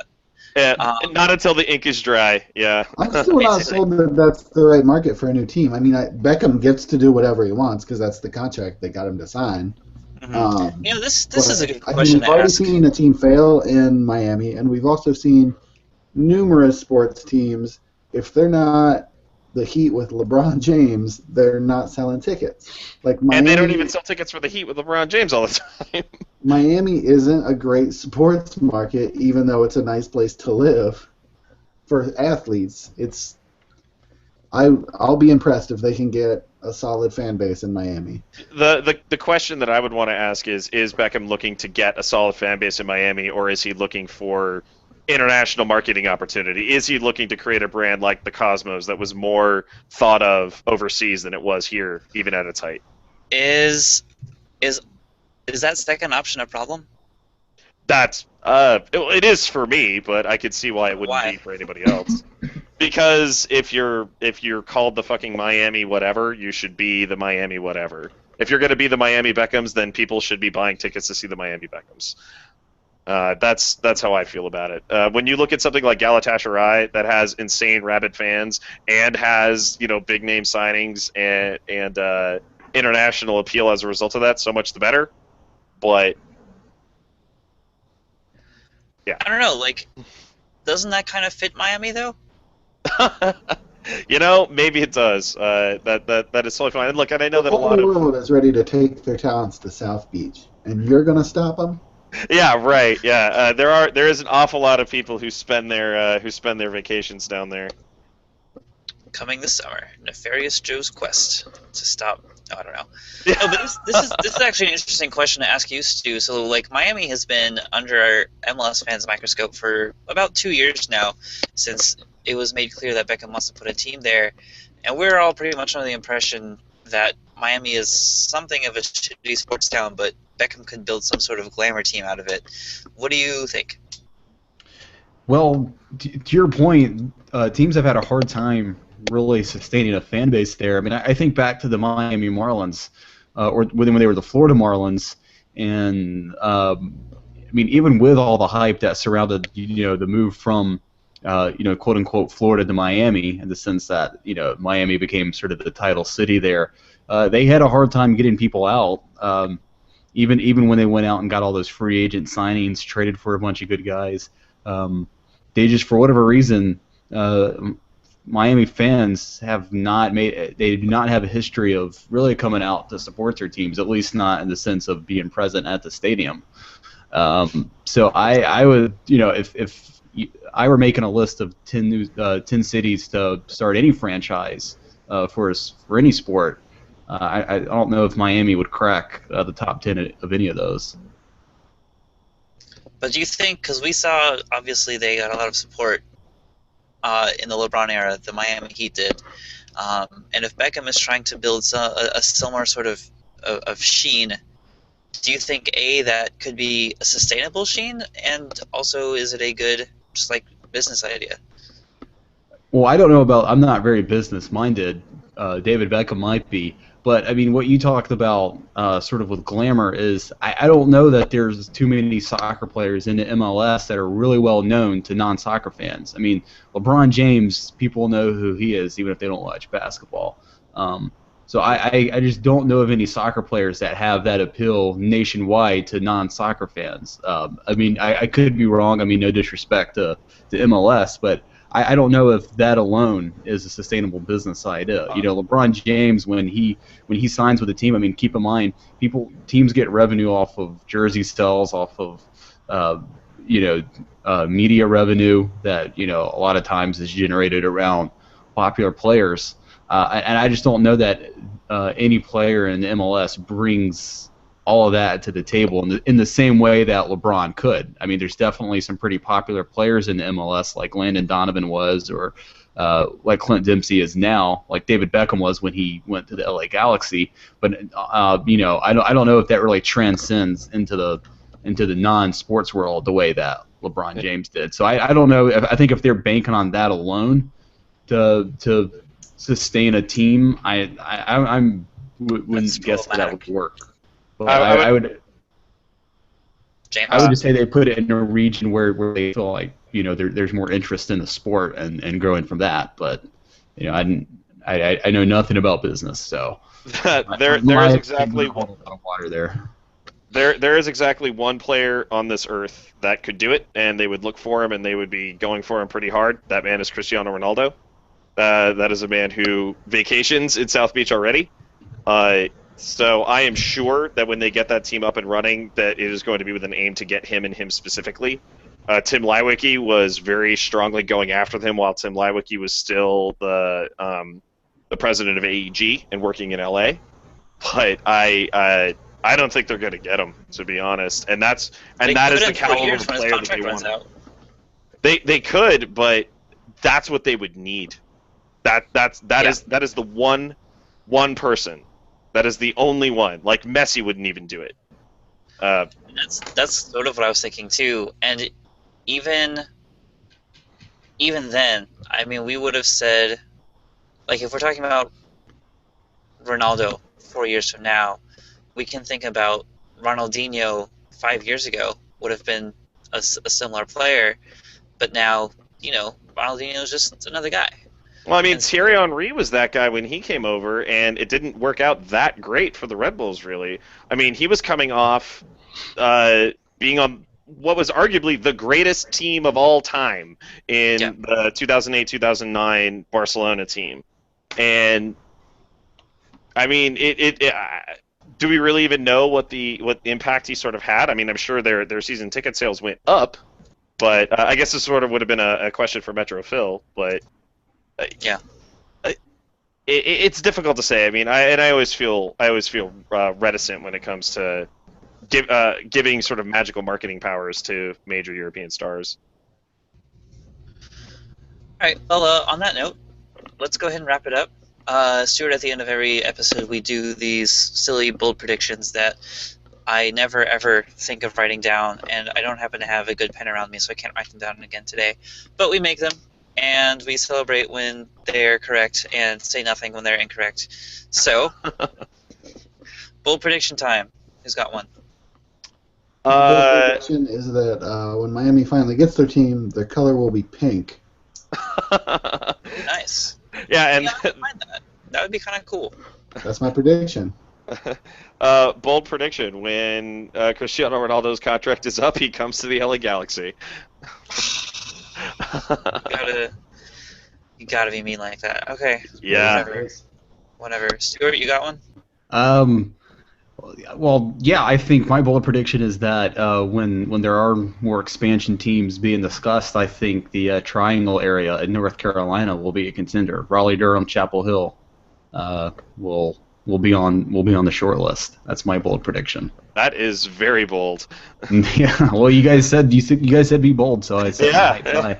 that. Not until the ink is dry. Yeah. I'm still not sold that that's the right market for a new team. I mean, Beckham gets to do whatever he wants because that's the contract they got him to sign. Mm-hmm. This is a good question we've already seen a team fail in Miami, and we've also seen numerous sports teams. If they're not the Heat with LeBron James, they're not selling tickets. Like Miami, and they don't even sell tickets for the Heat with LeBron James all the time. Miami isn't a great sports market, even though it's a nice place to live for athletes. I'll be impressed if they can get a solid fan base in Miami. The question that I would want to ask is Beckham looking to get a solid fan base in Miami, or is he looking for international marketing opportunity? Is he looking to create a brand like the Cosmos that was more thought of overseas than it was here, even at its height? Is that second option a problem? It is for me, but I could see why it wouldn't be for anybody else. Because if you're called the fucking Miami whatever, you should be the Miami whatever. If you're going to be the Miami Beckhams, then people should be buying tickets to see the Miami Beckhams. That's how I feel about it. When you look at something like Galatasaray that has insane rabid fans and has big name signings and international appeal as a result of that, so much the better. But yeah, I don't know. Like, doesn't that kind of fit Miami though? Maybe it does. That is totally fine. And look, and I know that a lot of the world is ready to take their talents to South Beach, and you're gonna stop them? Yeah, right. Yeah, there is an awful lot of people who spend their vacations down there. Coming this summer, Nefarious Joe's quest to stop. Oh, I don't know. Yeah. No, but this is actually an interesting question to ask you, Stu. So, like, Miami has been under our MLS fans' microscope for about 2 years now, since it was made clear that Beckham wants to put a team there, and we're all pretty much under the impression that Miami is something of a shitty sports town, but Beckham could build some sort of glamour team out of it. What do you think? Well, to your point, teams have had a hard time really sustaining a fan base there. I mean, I think back to the Miami Marlins, or when they were the Florida Marlins, and I mean, even with all the hype that surrounded the move from quote unquote Florida to Miami, in the sense that Miami became sort of the title city there, they had a hard time getting people out. Even when they went out and got all those free agent signings, traded for a bunch of good guys, they just, for whatever reason, Miami fans have not they do not have a history of really coming out to support their teams, at least not in the sense of being present at the stadium. So I would, if I were making a list of 10 cities to start any franchise for any sport, I don't know if Miami would crack the top 10 of any of those. But do you think, because we saw, obviously, they got a lot of support in the LeBron era, the Miami Heat did, and if Beckham is trying to build a similar sort of sheen, do you think, A, that could be a sustainable sheen, and also is it a good, just like, business idea? Well, I don't know I'm not very business-minded. David Beckham might be. But I mean, what you talked about, sort of with glamour, is I don't know that there's too many soccer players in the MLS that are really well known to non-soccer fans. I mean, LeBron James, people know who he is, even if they don't watch basketball. So I just don't know of any soccer players that have that appeal nationwide to non-soccer fans. I mean, I could be wrong. I mean, no disrespect to MLS, but I don't know if that alone is a sustainable business idea. You know, LeBron James, when he signs with a team, I mean, keep in mind, teams get revenue off of jersey sales, off of media revenue that a lot of times is generated around popular players. And I just don't know that any player in the MLS brings all of that to the table in the same way that LeBron could. I mean, there's definitely some pretty popular players in the MLS, like Landon Donovan was, or like Clint Dempsey is now, like David Beckham was when he went to the LA Galaxy. But I don't know if that really transcends into the non-sports world the way that LeBron James did. So I don't know. I think if they're banking on that alone to sustain a team, I wouldn't guess that would work. But I would just say they put it in a region where they feel like there's more interest in the sport and growing from that. But I know nothing about business, so there is exactly water there. There is exactly one player on this earth that could do it, and they would look for him, and they would be going for him pretty hard. That man is Cristiano Ronaldo. That is a man who vacations in South Beach already. So I am sure that when they get that team up and running, that it is going to be with an aim to get him and him specifically. Tim Leiweke was very strongly going after him while Tim Leiweke was still the president of AEG and working in LA. But I don't think they're going to get him, to be honest. And that is the caliber of player that they want. They could, but that's what they would need. That is the one person. That is the only one. Like Messi wouldn't even do it. That's sort of what I was thinking too. And even then, I mean, we would have said, like, if we're talking about Ronaldo 4 years from now, we can think about Ronaldinho 5 years ago would have been a similar player, but now Ronaldinho is just another guy. Well, I mean, Thierry Henry was that guy when he came over, and it didn't work out that great for the Red Bulls, really. I mean, he was coming off being on what was arguably the greatest team of all time in the 2008-2009 Barcelona team. And, I mean, do we really even know what impact he sort of had? I mean, I'm sure their season ticket sales went up, but I guess this sort of would have been a question for Metro Phil, but... it's difficult to say. I mean, I always feel reticent when it comes to giving sort of magical marketing powers to major European stars. All right. Well, on that note, let's go ahead and wrap it up. Stuart, at the end of every episode, we do these silly, bold predictions that I never ever think of writing down, and I don't happen to have a good pen around me, so I can't write them down again today. But we make them. And we celebrate when they're correct and say nothing when they're incorrect. So, bold prediction time. Who's got one? The prediction is that when Miami finally gets their team, their color will be pink. Nice. Yeah, and that would be kind of cool. That's my prediction. Bold prediction: when Cristiano Ronaldo's contract is up, he comes to the LA Galaxy. You gotta be mean like that. Okay. Yeah. Whatever. Stuart, you got one? Well, yeah, I think my bold prediction is that when there are more expansion teams being discussed, I think the Triangle area in North Carolina will be a contender. Raleigh, Durham, Chapel Hill will be on the short list. That's my bold prediction. That is very bold. Yeah. Well, you guys said be bold, so I said yeah.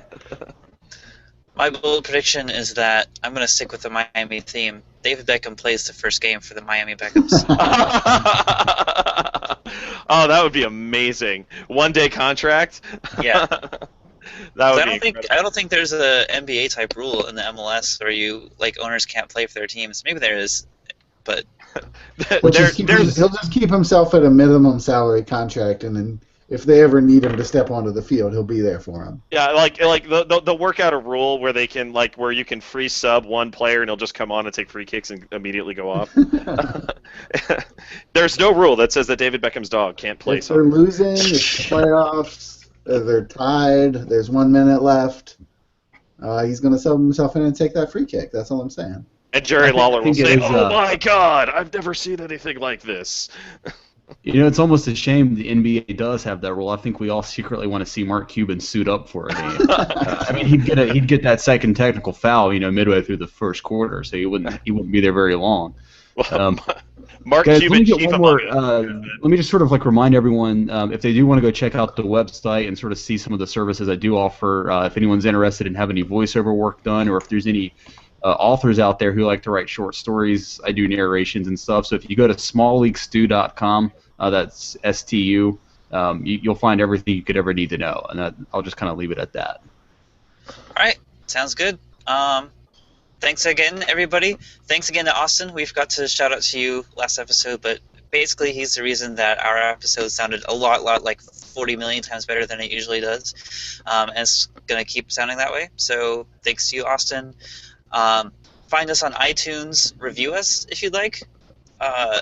My bold prediction is that I'm going to stick with the Miami theme. David Beckham plays the first game for the Miami Beckhams. Oh, that would be amazing. 1-day contract? Yeah. That would be I don't think there's a NBA type rule in the MLS where owners can't play for their teams. Maybe there is, but Which There, is there's he'll just keep himself at a minimum salary contract, and then if they ever need him to step onto the field, he'll be there for him. yeah, like they'll work out a rule where they can like where you can free sub one player and he'll just come on and take free kicks and immediately go off. There's no rule that says that David Beckham's dog can't play If they're soccer. losing, it's the playoffs. They're tied. There's 1 minute left. He's going to sub himself in and take that free kick. That's all I'm saying. And Jerry Lawler will think it say, is, "Oh my God, I've never seen anything like this." You know, it's almost a shame the NBA does have that rule. I think we all secretly want to see Mark Cuban suit up for a game. I mean, he'd get that second technical foul, midway through the first quarter, so he wouldn't be there very long. Well, Mark Guys, Cuban, chief one among more. us. Let me just sort of remind everyone if they do want to go check out the website and sort of see some of the services I do offer. If anyone's interested in having any voiceover work done, or if there's any authors out there who like to write short stories, I do narrations and stuff. So if you go to smallleaguestew.com, that's STU, you'll find everything you could ever need to know. And I'll just kind of leave it at that. All right, sounds good. Thanks again, everybody. Thanks again to Austin. We forgot to shout out to you last episode, but basically he's the reason that our episode sounded a lot like 40 million times better than it usually does. And it's going to keep sounding that way. So thanks to you, Austin. Find us on iTunes. Review us if you'd like.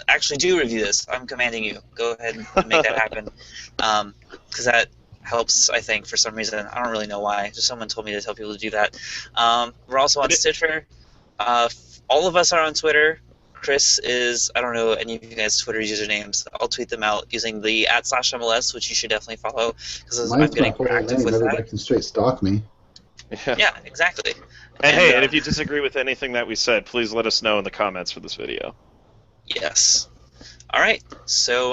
Actually, do review this. I'm commanding you. Go ahead and make that happen. Because that helps, I think, for some reason. I don't really know why. Just someone told me to tell people to do that. We're also on Stitcher. All of us are on Twitter. Chris is, I don't know any of you guys' Twitter usernames. I'll tweet them out using the @slashMLS, which you should definitely follow because I'm getting more active with Everybody that. can straight stalk me. Yeah, exactly. And hey, and if you disagree with anything that we said, please let us know in the comments for this video. Yes. All right. So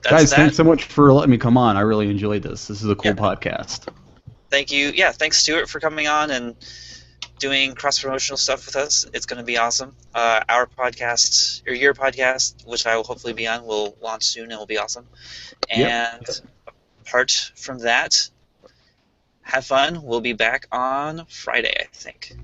that's Guys, that. thanks so much for letting me come on. I really enjoyed this. This is a cool Yeah. podcast. Thank you. Yeah, thanks, Stuart, for coming on and doing cross-promotional stuff with us. It's going to be awesome. Our podcast, or your podcast, which I will hopefully be on, will launch soon and will be awesome. And apart from that, have fun. We'll be back on Friday, I think.